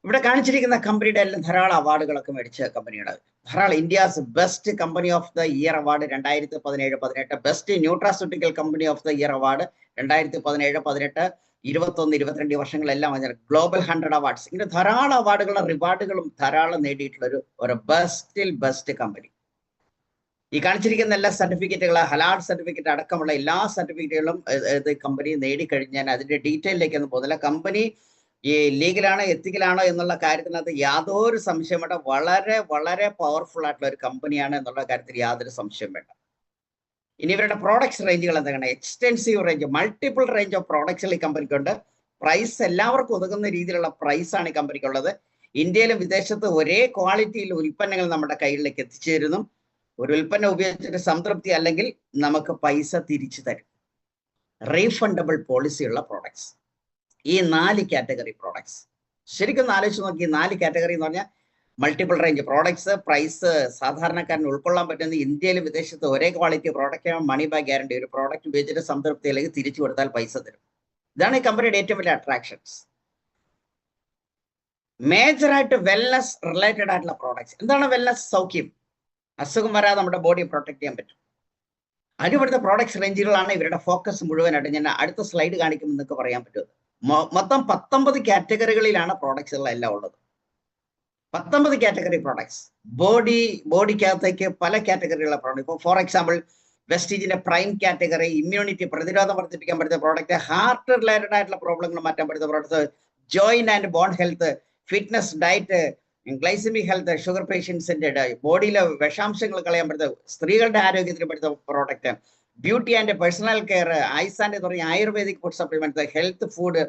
ഇവിടെ കാണിച്ചിരിക്കുന്ന കമ്പനിയുടെ എല്ലാം ധാരാളം അവാർഡുകളൊക്കെ മേടിച്ച കമ്പനിയാണ്. ധാരാളം India's best company of the year award 2017-18, best nutraceutical company of the year award 2017-18, 21-22 വർഷങ്ങളെല്ലാം ഗ്ലോബൽ 100 അവാർഡ്സ്, ഇങ്ങനെ ധാരാളം അവാർഡുകളും റിവാർഡുകളും ധാരാളം നേടിയിട്ടുള്ള ഒരു ബെസ്റ്റ് കമ്പനി. ഈ കാണിച്ചിരിക്കുന്ന എല്ലാ സർട്ടിഫിക്കറ്റുകൾ, ഹലാൽ സർട്ടിഫിക്കറ്റ് അടക്കമുള്ള എല്ലാ സർട്ടിഫിക്കറ്റുകളും കമ്പനി നേടിക്കഴിഞ്ഞാൽ അതിന്റെ ഡീറ്റെയിലേക്കൊന്നും പോകുന്നില്ല. കമ്പനി ഈ ലീഗലാണോ എത്തിക്കലാണോ എന്നുള്ള കാര്യത്തിനകത്ത് യാതൊരു സംശയം വേണ്ട. വളരെ വളരെ പവർഫുൾ ആയിട്ടുള്ള ഒരു കമ്പനിയാണ് എന്നുള്ള കാര്യത്തിൽ യാതൊരു സംശയം വേണ്ട. ഇനി ഇവരുടെ പ്രോഡക്ട്സ് റേഞ്ചുകൾ എന്താണ്? Extensive range, multiple range of പ്രോഡക്ട്സുകൾ ഈ കമ്പനിക്കുണ്ട്. പ്രൈസ് എല്ലാവർക്കും ഒതുങ്ങുന്ന രീതിയിലുള്ള പ്രൈസാണ് ഈ കമ്പനിക്കുള്ളത്. ഇന്ത്യയിലും വിദേശത്ത് ഒരേ ക്വാളിറ്റിയിൽ ഉൽപ്പന്നങ്ങൾ നമ്മുടെ കയ്യിലേക്ക് എത്തിച്ചേരുന്നു. ഒരു ഉൽപ്പന്നം ഉപയോഗിച്ചിട്ട് സംതൃപ്തി അല്ലെങ്കിൽ നമുക്ക് പൈസ തിരിച്ചു തരും. റീഫണ്ടബിൾ പോളിസിയുള്ള പ്രോഡക്ട്സ്. ഈ 4 കാറ്റഗറി പ്രോഡക്ട്സ് ശരിക്കും ആലോചിച്ച് നോക്കി. 4 കാറ്റഗറി എന്ന് പറഞ്ഞാൽ മൾട്ടിപ്പിൾ റേഞ്ച് പ്രോഡക്ട്സ്, പ്രൈസ് സാധാരണക്കാരന് ഉൾക്കൊള്ളാൻ പറ്റുന്ന, ഇന്ത്യയിലും വിദേശത്ത് ഒരേ quality product, money back guarantee. ഒരു പ്രോഡക്റ്റ് ഉപയോഗിച്ചിട്ട് സംതൃപ്തി അല്ലെങ്കിൽ തിരിച്ചു കൊടുത്താൽ പൈസ തരും. ഇതാണ് ഈ കമ്പനിയുടെ ഏറ്റവും വലിയ അട്രാക്ഷൻസ്. മേജറായിട്ട് വെൽനസ് റിലേറ്റഡ് ആയിട്ടുള്ള പ്രോഡക്ട്സ്. എന്താണ് വെൽനസ്? സൗഖ്യം, അസുഖം വരാതെ നമ്മുടെ ബോഡിയെ പ്രൊട്ടക്ട് ചെയ്യാൻ പറ്റും. അതിവിടുത്തെ പ്രോഡക്ട്സ് റേഞ്ചുകളാണ് ഇവരുടെ ഫോക്കസ് മുഴുവനായിട്ട്. ഞാൻ അടുത്ത സ്ലൈഡ് കാണിക്കുമ്പോൾ നിങ്ങൾക്ക് പറയാൻ പറ്റും. മൊത്തം 19 കാറ്റഗറികളിലാണ് പ്രോഡക്ട്സുകളെല്ലാം ഉള്ളത്. 19 കാറ്റഗറി പ്രോഡക്ട്സ്. ബോഡിക്കകത്തേക്ക് പല കാറ്റഗറികളുള്ള പ്രോഡക്റ്റ്. ഇപ്പോൾ ഫോർ എക്സാമ്പിൾ വെസ്റ്റീജിന്റെ പ്രൈം കാറ്റഗറി, ഇമ്മ്യൂണിറ്റി, പ്രതിരോധം വർദ്ധിപ്പിക്കാൻ പറ്റുന്ന പ്രോഡക്റ്റ്, ഹാർട്ട് റിലേറ്റഡ് ആയിട്ടുള്ള പ്രോബ്ലങ്ങൾ മാറ്റാൻ പറ്റുന്ന products, joint and bone health, fitness, diet, glycaemic health, sugar പേഷ്യൻസിന്റെ ബോഡിയിലെ വിഷാംശങ്ങൾ കളയാൻ പറ്റുന്ന, സ്ത്രീകളുടെ ആരോഗ്യത്തിന് പറ്റുന്ന product, beauty and personal care, eyes and തുടങ്ങിയ ayurvedic food supplement, health food,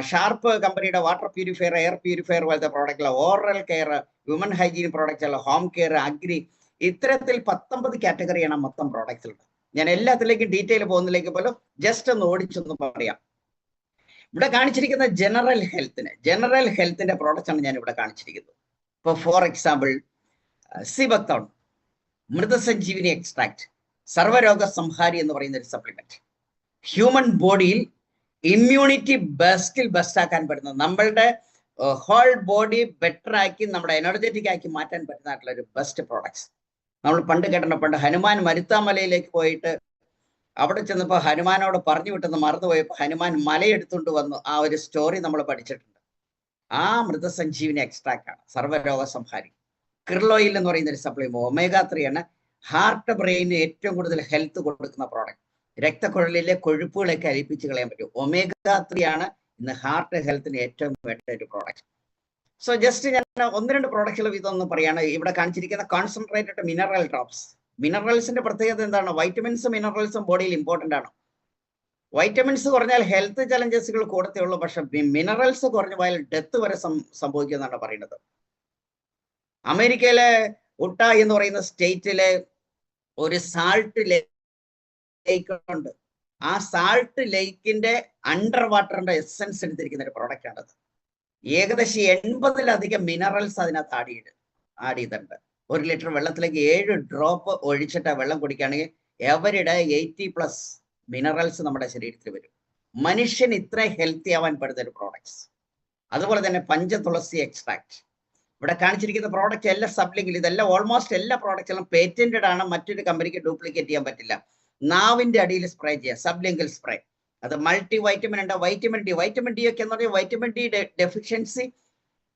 Sharp കമ്പനിയുടെ വാട്ടർ പ്യൂരിഫയർ, എയർ പ്യൂരിഫയർ പോലത്തെ പ്രോഡക്റ്റുകൾ, ഓറൽ കെയർ, വിമൻ ഹൈജീൻ പ്രോഡക്റ്റുകൾ, ഹോം കെയർ, അഗ്രി, ഇത്തരത്തിൽ 19 കാറ്റഗറിയാണ് മൊത്തം പ്രോഡക്റ്റ്സിലുള്ളത്. ഞാൻ എല്ലാത്തിലേക്കും ഡീറ്റെയിൽ പോകുന്നതിലേക്ക് പോലും ജസ്റ്റ് ഒന്ന് ഓടിച്ചൊന്ന് പറയാം. ഇവിടെ കാണിച്ചിരിക്കുന്ന ജനറൽ ഹെൽത്തിന്റെ പ്രോഡക്റ്റ് ആണ് ഞാൻ ഇവിടെ കാണിച്ചിരിക്കുന്നത്. ഇപ്പോൾ ഫോർ എക്സാമ്പിൾ സിബത്തോൺ, മൃതസഞ്ജീവിനി എക്സ്ട്രാക്ട്, സർവ്വരോഗ സംഹാരി എന്ന് പറയുന്ന ഒരു സപ്ലിമെന്റ്. ഹ്യൂമൻ ബോഡിയിൽ ഇമ്മ്യൂണിറ്റി ബെസ്റ്റ് ആക്കാൻ പറ്റുന്ന, നമ്മളുടെ ഹോൾ ബോഡി ബെറ്റർ ആക്കി നമ്മുടെ എനർജറ്റിക് ആക്കി മാറ്റാൻ പറ്റുന്നതായിട്ടുള്ള ഒരു ബെസ്റ്റ് പ്രോഡക്ട്സ്. നമ്മൾ പണ്ട് കേട്ടിട്ടുണ്ട്, ഹനുമാൻ മരുത്താമലയിലേക്ക് പോയിട്ട് അവിടെ ചെന്നപ്പോൾ ഹനുമാനോട് പറഞ്ഞു വിട്ടെന്ന് മറന്നുപോയപ്പോൾ ഹനുമാൻ മലയെടുത്തുകൊണ്ട് വന്നു. ആ ഒരു സ്റ്റോറി നമ്മൾ പഠിച്ചിട്ടുണ്ട്. ആ മൃതസഞ്ജീവിനി എക്സ്ട്രാക്ട് ആണ് സർവ്വരോഗ സംഹാരി. ക്രിലോയിൽ എന്ന് പറയുന്ന ഒരു സപ്ലിമെന്റ്, ഒമേഗ 3 ആണ്. ഹാർട്ട് ബ്രെയിന് ഏറ്റവും കൂടുതൽ ഹെൽത്ത് കൊടുക്കുന്ന പ്രോഡക്റ്റ്. രക്തക്കുഴലിലെ കൊഴുപ്പുകളൊക്കെ അലിപ്പിച്ച് കളയാൻ പറ്റും. ഒമേഗ 3 ആണ് ഇന്ന് ഹാർട്ട് ഹെൽത്തിന് ഏറ്റവും വേണ്ട ഒരു പ്രോഡക്റ്റ്. സോ ജസ്റ്റ് ഞാൻ 1-2 പ്രോഡക്റ്റുകൾ ഇതൊന്ന് പറയാണ്. ഇവിടെ കാണിച്ചിരിക്കുന്ന കോൺസെൻട്രേറ്റഡ് മിനറൽ ഡ്രോപ്സ്. മിനറൽസിന്റെ പ്രത്യേകത എന്താണ്? വൈറ്റമിൻസും മിനറൽസും ബോഡിയിൽ ഇമ്പോർട്ടന്റ് ആണ്. വൈറ്റമിൻസ് കുറഞ്ഞാൽ ഹെൽത്ത് ചലഞ്ചസുകൾ കൂടത്തേ ഉള്ളൂ. പക്ഷെ മിനറൽസ് കുറഞ്ഞു പോയാൽ ഡെത്ത് വരെ സംഭവിക്കുമെന്നാണ് പറയുന്നത്. അമേരിക്കയിലെ ഉട്ട എന്ന് പറയുന്ന സ്റ്റേറ്റിലെ ഒരു സാൾട്ട് ലേക്ക് ഉണ്ട്. ആ സാൾട്ട് ലേക്കിന്റെ അണ്ടർ വാട്ടറിന്റെ എസൻസ് എടുത്തിരിക്കുന്ന ഒരു പ്രോഡക്റ്റ് ആണത്. ഏകദേശം 80-ലധികം മിനറൽസ് അതിനകത്ത് ആഡ് ചെയ്തിട്ടുണ്ട്. 1 ലിറ്റർ വെള്ളത്തിലേക്ക് 7 ഡ്രോപ്പ് ഒഴിച്ചിട്ട് വെള്ളം കുടിക്കുകയാണെങ്കിൽ എവരിടെ 80+ മിനറൽസ് നമ്മുടെ ശരീരത്തിൽ വരും. മനുഷ്യൻ ഇത്ര ഹെൽത്തി ആവാൻ പറ്റുന്ന ഒരു പ്രോഡക്ട്സ്. അതുപോലെ തന്നെ പഞ്ചതുളസി എക്സ്ട്രാക്ട്. ഇവിടെ കാണിച്ചിരിക്കുന്ന പ്രോഡക്റ്റ് എല്ലാ സബ്ലിങ്കിൽ, ഇതെല്ലാം ഓൾമോസ്റ്റ് എല്ലാ പ്രോഡക്റ്റുകളും പേറ്റന്റഡ് ആണ്. മറ്റൊരു കമ്പനിക്ക് ഡ്യൂപ്ലിക്കേറ്റ് ചെയ്യാൻ പറ്റില്ല. നാവിന്റെ അടിയിൽ സ്പ്രേ ചെയ്യുക, സബ്ലിംഗൽ സ്പ്രേ. അത് മൾട്ടി വൈറ്റമിൻ ഉണ്ട്, വൈറ്റമിൻ ഡി ഒക്കെ എന്ന് പറഞ്ഞാൽ വൈറ്റമിൻ ഡി ഡെഫിഷ്യൻസി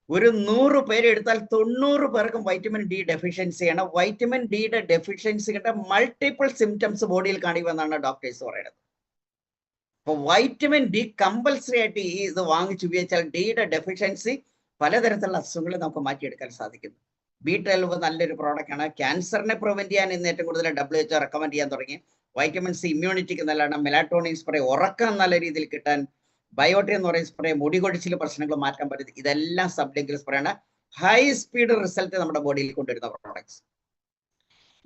ഒരു 100 പേര് എടുത്താൽ 90 പേർക്കും വൈറ്റമിൻ ഡി ഡെഫിഷ്യൻസിയാണ്. വൈറ്റമിൻ ഡിയുടെ ഡെഫിഷ്യൻസിയുടെ മൾട്ടിപ്പിൾ സിംറ്റംസ് ബോഡിയിൽ കാണിക്കുമെന്നാണ് ഡോക്ടേഴ്സ് പറയുന്നത്. അപ്പൊ വൈറ്റമിൻ ഡി കമ്പൽസറി ആയിട്ട് ഈ ഇത് വാങ്ങിച്ച് ഉപയോഗിച്ചാൽ ഡിയുടെ ഡെഫിഷ്യൻസി പലതരത്തിലുള്ള അസുഖങ്ങളെ നമുക്ക് മാറ്റിയെടുക്കാൻ സാധിക്കുന്നു. B12 നല്ലൊരു പ്രോഡക്റ്റ് ആണ്. ക്യാൻസറിനെ പ്രിവെന്റ് ചെയ്യാൻ ഇന്ന് ഏറ്റവും കൂടുതൽ WHO റെക്കമെൻഡ് ചെയ്യാൻ തുടങ്ങി. വൈറ്റമിൻ സി ഇമ്മ്യൂണിറ്റിക്ക് നല്ലതാണ്. മെലാറ്റോണിൻ സ്പ്രേ ഉറക്കം നല്ല രീതിയിൽ കിട്ടാൻ, ബയോട്ടിൻ എന്ന് പറയുന്ന സ്പ്രേ മുടി കൊഴിച്ചിൽ പ്രശ്നങ്ങൾ മാറ്റാൻ പറ്റും. ഇതെല്ലാം സബ്ലിംഗൽ സ്പ്രേ ആണ്. ഹൈ സ്പീഡ് റിസൾട്ട് നമ്മുടെ ബോഡിയിൽ കൊണ്ടുവരുന്ന പ്രോഡക്ട്സ്.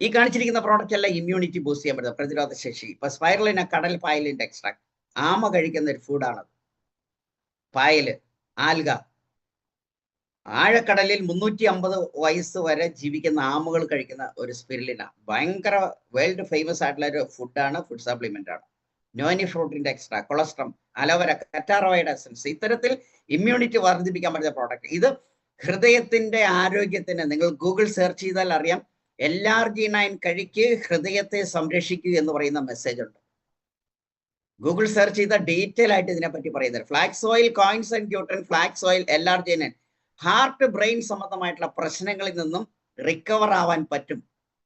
ഈ കാണിച്ചിരിക്കുന്ന പ്രോഡക്റ്റ് എല്ലാം ഇമ്മ്യൂണിറ്റി ബൂസ്റ്റ് ചെയ്യാൻ പറ്റും, പ്രതിരോധ ശേഷി. ഇപ്പൊ സ്പൈറലിന കടൽ പായലിന്റെ എക്സ്ട്രാക്ട്. ആമ കഴിക്കുന്ന ഒരു ഫുഡാണ് പായല്, ആൽഗ. ആഴക്കടലിൽ 350 വയസ്സ് വരെ ജീവിക്കുന്ന ആമകൾ കഴിക്കുന്ന ഒരു സ്പിരുലിന. ഭയങ്കര വേൾഡ് ഫേമസ് ആയിട്ടുള്ള ഒരു ഫുഡാണ്, ഫുഡ് സപ്ലിമെന്റ് ആണ്. നോനി ഫ്രൂട്ടിന്റെ എക്സ്ട്രാ, കൊളസ്ട്രം, അലോവര, കറ്റാറോയിഡ് എസൻസ്. ഇത്തരത്തിൽ ഇമ്മ്യൂണിറ്റി വർദ്ധിപ്പിക്കാൻ പറ്റുന്ന പ്രോഡക്റ്റ്. ഇത് ഹൃദയത്തിന്റെ ആരോഗ്യത്തിന് നിങ്ങൾ ഗൂഗിൾ സെർച്ച് ചെയ്താൽ അറിയാം. LRG9 കഴിക്ക്, ഹൃദയത്തെ സംരക്ഷിക്കൂ എന്ന് പറയുന്ന മെസ്സേജ് ഉണ്ട്. ഗൂഗിൾ സെർച്ച് ചെയ്ത ഡീറ്റെയിൽ ആയിട്ട് ഇതിനെപ്പറ്റി പറയുന്നത്. ഫ്ലാക്സ് ഓയിൽ, കോയിൻസ് ആൻഡ് ഗ്യൂട്ടൻ, flax oil, LRG9 heart brain സംബന്ധമായിട്ടുള്ള പ്രശ്നങ്ങളിൽ നിന്നും റിക്കവർ ആവാൻ പറ്റും.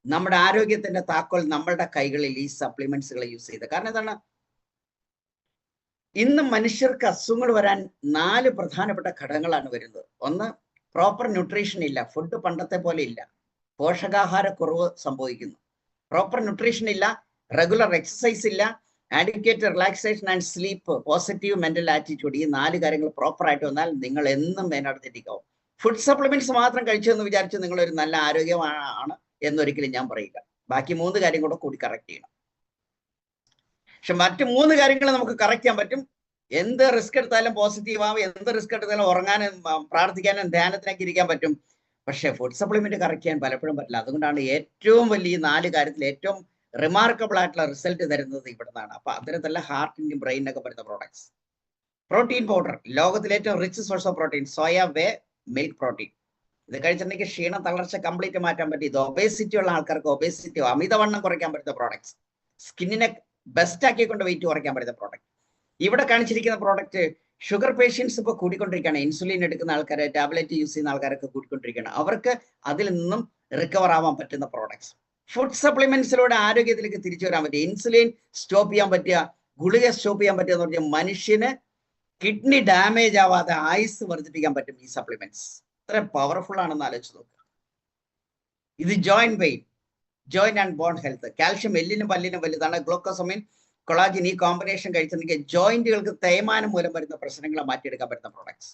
നമ്മുടെ ആരോഗ്യത്തിന്റെ താക്കോൽ നമ്മളുടെ കൈകളിൽ ഈ സപ്ലിമെന്റ്സുകൾ യൂസ് ചെയ്ത്. കാരണം എന്താണ്, ഇന്ന് മനുഷ്യർക്ക് അസുഖങ്ങൾ വരാൻ 4 പ്രധാനപ്പെട്ട ഘടകങ്ങളാണ് വരുന്നത്. ഒന്ന്, പ്രോപ്പർ ന്യൂട്രീഷൻ ഇല്ല, ഫുഡ് പണ്ടത്തെ പോലെ ഇല്ല, പോഷകാഹാര കുറവ് സംഭവിക്കുന്നു. പ്രോപ്പർ ന്യൂട്രീഷൻ ഇല്ല, റെഗുലർ എക്സസൈസ് ഇല്ല, adequate relaxation and sleep, positive mental attitude. ഈ 4 കാര്യങ്ങൾ പ്രോപ്പർ ആയിട്ട് വന്നാൽ നിങ്ങൾ എന്നും എനർജറ്റിക് ആവും. ഫുഡ് സപ്ലിമെന്റ്സ് മാത്രം കഴിച്ചു എന്ന് വിചാരിച്ച് നിങ്ങൾ ഒരു നല്ല ആരോഗ്യമാണ് എന്നൊരിക്കലും ഞാൻ പറയില്ല. ബാക്കി 3 കാര്യം കൂടി കറക്റ്റ് ചെയ്യണം. പക്ഷെ മറ്റു 3 കാര്യങ്ങൾ നമുക്ക് കറക്റ്റ് ചെയ്യാൻ പറ്റും. എന്ത് റിസ്ക് എടുത്താലും പോസിറ്റീവ് ആവും, എന്ത് റിസ്ക് എടുത്താലും ഉറങ്ങാനും പ്രാർത്ഥിക്കാനും ധ്യാനത്തിനൊക്കെ ഇരിക്കാൻ പറ്റും. പക്ഷെ ഫുഡ് സപ്ലിമെന്റ് കറക്റ്റ് ചെയ്യാൻ പലപ്പോഴും പറ്റില്ല. അതുകൊണ്ടാണ് ഏറ്റവും വലിയ 4 കാര്യത്തിൽ ഏറ്റവും റിമാർക്കബിൾ ആയിട്ടുള്ള റിസൾട്ട് തരുന്നത് ഇവിടെ നിന്നാണ്. അപ്പൊ അത്തരത്തിലുള്ള ഹാർട്ടിന്റെയും ബ്രെയിനൊക്കെ വരുന്ന പ്രോഡക്ട്സ്. പ്രോട്ടീൻ പൗഡർ, ലോകത്തിലെ ഏറ്റവും rich source of protein, soya way milk protein. ഇത് കഴിച്ചിട്ടുണ്ടെങ്കിൽ ക്ഷീണം തളർച്ച കംപ്ലീറ്റ് മാറ്റാൻ പറ്റും. ഇത് ഒബേസിറ്റി ഉള്ള ആൾക്കാർക്ക് ഒബേസിറ്റി, അമിതവണ്ണം കുറയ്ക്കാൻ പറ്റുന്ന പ്രോഡക്ട്സ്, സ്കിന്നിനെ ബെസ്റ്റ് ആക്കിക്കൊണ്ട് വെയിറ്റ് കുറയ്ക്കാൻ പറ്റുന്ന പ്രോഡക്റ്റ്. ഇവിടെ കാണിച്ചിരിക്കുന്ന പ്രോഡക്റ്റ് ഷുഗർ പേഷ്യൻസ് ഇപ്പോൾ കൂടിക്കൊണ്ടിരിക്കുകയാണ്. ഇൻസുലിൻ എടുക്കുന്ന ആൾക്കാർ, ടാബ്ലറ്റ് യൂസ് ചെയ്യുന്ന ആൾക്കാരൊക്കെ കൂടിക്കൊണ്ടിരിക്കുകയാണ്. അവർക്ക് അതിൽ നിന്നും റിക്കവർ ആവാൻ പറ്റുന്ന പ്രോഡക്ട്സ്. ഫുഡ് സപ്ലിമെന്റ്സിലൂടെ ആരോഗ്യത്തിലേക്ക് തിരിച്ചു വരാൻ പറ്റുക, ഇൻസുലിൻ സ്റ്റോപ്പ് ചെയ്യാൻ പറ്റുക, ഗുളിക സ്റ്റോപ്പ് ചെയ്യാൻ പറ്റുക എന്ന് പറഞ്ഞാൽ മനുഷ്യന് കിഡ്നി ഡാമേജ് ആവാതെ ആയുസ് വർദ്ധിപ്പിക്കാൻ പറ്റും ഈ സപ്ലിമെന്റ്സ്. അത്ര പവർഫുൾ ആണെന്ന് ആലോചിച്ച് നോക്കുക. ഇത് joint pain, joint and bone health, calcium എല്ലിനും പല്ലിനും വലുതാണ്, ഗ്ലൂക്കോസമിൻ കൊളാജിൻ ഈ കോമ്പിനേഷൻ കഴിച്ചിട്ടുണ്ടെങ്കിൽ ജോയിന്റുകൾക്ക് തേയ്മാനം മൂലം വരുന്ന പ്രശ്നങ്ങളെ മാറ്റിയെടുക്കാൻ പറ്റുന്ന പ്രോഡക്ട്സ്.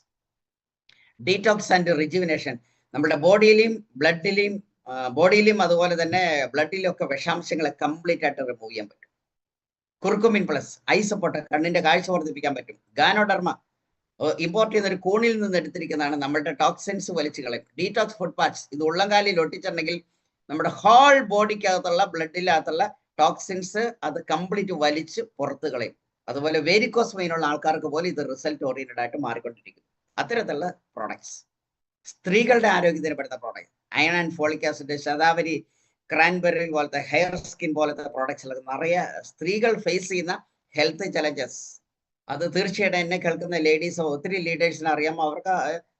ഡീറ്റോക്സ് ആൻഡ് റിജുവിനേഷൻ, നമ്മുടെ ബോഡിയിലും അതുപോലെ തന്നെ ബ്ലഡിലും ഒക്കെ വിഷാംശങ്ങളെ കംപ്ലീറ്റ് ആയിട്ട് റിമൂവ് ചെയ്യാൻ പറ്റും. കുർക്കുമിൻ പ്ലസ് ഐ സപ്പോർട്ട്, കണ്ണിന്റെ കാഴ്ച വർദ്ധിപ്പിക്കാൻ പറ്റും. ഗാനോഡർമ ഇമ്പോർട്ട് ചെയ്യുന്ന ഒരു കൂണിൽ നിന്ന് എടുത്തിരിക്കുന്നതാണ്, നമ്മളുടെ ടോക്സിൻസ് വലിച്ചു കളയും. ഡീറ്റോക്സ് ഫുഡ് പാർട്സ്, ഇത് ഉള്ളംകാലിൽ ഒട്ടിച്ചിട്ടുണ്ടെങ്കിൽ നമ്മുടെ ഹോൾ ബോഡിക്കകത്തുള്ള ബ്ലഡിനകത്തുള്ള ടോക്സിൻസ് അത് കംപ്ലീറ്റ് വലിച്ച് പുറത്ത് കളയും. അതുപോലെ വേരിക്കോസ് വെയിനുള്ള ആൾക്കാർക്ക് പോലും ഇത് റിസൾട്ട് ഓറിയന്റഡ് ആയിട്ട് മാറിക്കൊണ്ടിരിക്കും. അത്തരത്തിലുള്ള പ്രോഡക്ട്സ്. സ്ത്രീകളുടെ ആരോഗ്യത്തിന് പെടുന്ന product, iron and folic acid, shatavari, cranberry പോലത്തെ ഹെയർ സ്കിൻ പോലത്തെ പ്രോഡക്ട്സ് നിറയെ സ്ത്രീകൾ ഫേസ് ചെയ്യുന്ന ഹെൽത്ത് ചലഞ്ചസ്. അത് തീർച്ചയായിട്ടും എന്നെ കേൾക്കുന്ന ലേഡീസ്, ഒത്തിരി ലീഡേഴ്സിന് അറിയാം. അവർക്ക്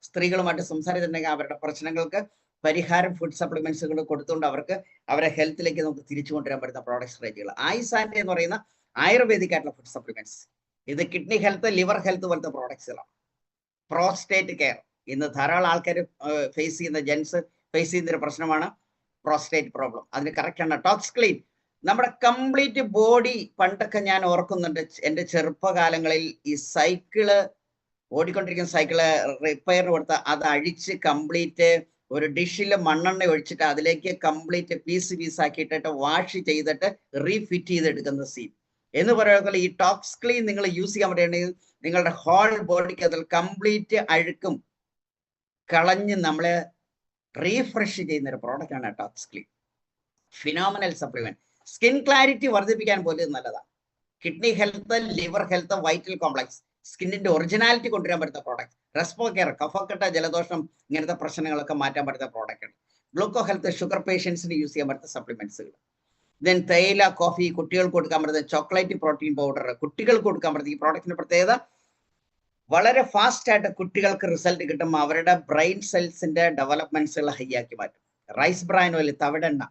സ്ത്രീകളുമായിട്ട് സംസാരിച്ചിട്ടുണ്ടെങ്കിൽ അവരുടെ പ്രശ്നങ്ങൾക്ക് പരിഹാരം ഫുഡ് സപ്ലിമെന്റ്സുകൾ കൊടുത്തുകൊണ്ട് അവർക്ക് അവരെ ഹെൽത്തിലേക്ക് നമുക്ക് തിരിച്ചു കൊണ്ടുവരാൻ പറ്റുന്ന പ്രോഡക്ട്സ് റേഞ്ചുകൾ. ആയുസാൻഡ് എന്ന് പറയുന്ന ആയുർവേദിക് ആയിട്ടുള്ള ഫുഡ് സപ്ലിമെന്റ്സ്. ഇത് കിഡ്നി ഹെൽത്ത്, ലിവർ ഹെൽത്ത് പോലത്തെ പ്രോഡക്ട്സുകളാണ്. പ്രോസ്റ്റേറ്റ് കെയർ, ഇന്ന് ധാരാളം ആൾക്കാർ ഫേസ് ചെയ്യുന്ന, ജെൻസ് ഫേസ് ചെയ്യുന്ന ഒരു പ്രശ്നമാണ് പ്രോസ്റ്റേറ്റ് പ്രോബ്ലം. അതിന് കറക്റ്റ് ആണ് ടോക്സ് ക്ലീൻ. നമ്മുടെ കംപ്ലീറ്റ് ബോഡി, പണ്ടൊക്കെ ഞാൻ ഓർക്കുന്നുണ്ട് എൻ്റെ ചെറുപ്പകാലങ്ങളിൽ ഈ സൈക്കിള് ഓടിക്കൊണ്ടിരിക്കുന്ന സൈക്കിള് റിപ്പയർ കൊടുത്ത അത് അഴിച്ച് കംപ്ലീറ്റ് ഒരു ഡിഷിൽ മണ്ണെണ്ണ ഒഴിച്ചിട്ട് അതിലേക്ക് കംപ്ലീറ്റ് പീസ് ആക്കിയിട്ടിട്ട് വാഷ് ചെയ്തിട്ട് റീഫിറ്റ് ചെയ്തെടുക്കുന്ന സീൻ എന്ന് പറയുമ്പോൾ ഈ ടോക്സ് ക്ലീൻ നിങ്ങൾ യൂസ് ചെയ്യാൻ പറ്റുകയാണെങ്കിൽ നിങ്ങളുടെ ഹോൾ ബോഡിക്ക് അതിൽ കംപ്ലീറ്റ് അഴുക്കും കളഞ്ഞ് നമ്മളെ റീഫ്രഷ് ചെയ്യുന്ന ഒരു പ്രോഡക്റ്റ് ആണ് tox clean. Phenomenal supplement. Skin clarity വർദ്ധിപ്പിക്കാൻ പോലും നല്ലതാണ്. Kidney health, liver health, vital complex, സ്കിന്നിന്റെ ഒറിജിനാലിറ്റി കൊണ്ടുവരാൻ പറ്റുന്ന പ്രോഡക്റ്റ്. റെസ്പോ കെയർ, കഫക്കെട്ട, ജലദോഷം ഇങ്ങനത്തെ പ്രശ്നങ്ങളൊക്കെ മാറ്റാൻ പറ്റുന്ന പ്രോഡക്റ്റ്. ഗ്ലൂക്കോ ഹെൽത്ത്, ഷുഗർ പേഷ്യൻസിന് യൂസ് ചെയ്യാൻ പറ്റുന്ന സപ്ലിമെന്റ്സുകൾ. ദെൻ തേയില, കോഫി, കുട്ടികൾക്ക് കൊടുക്കാൻ പറ്റുന്ന ചോക്ലേറ്റ് പ്രോട്ടീൻ പൗഡർ, കുട്ടികൾക്ക് കൊടുക്കാൻ പറ്റുന്ന ഈ പ്രോഡക്റ്റിന്റെ പ്രത്യേകത വളരെ ഫാസ്റ്റ് ആയിട്ട് കുട്ടികൾക്ക് റിസൾട്ട് കിട്ടും. അവരുടെ ബ്രെയിൻ സെൽസിന്റെ ഡെവലപ്മെന്റ്സുകൾ ഹൈ ആക്കി മാറ്റും. റൈസ് ബ്രാൻ ഓയിൽ, തവിടെണ്ണ,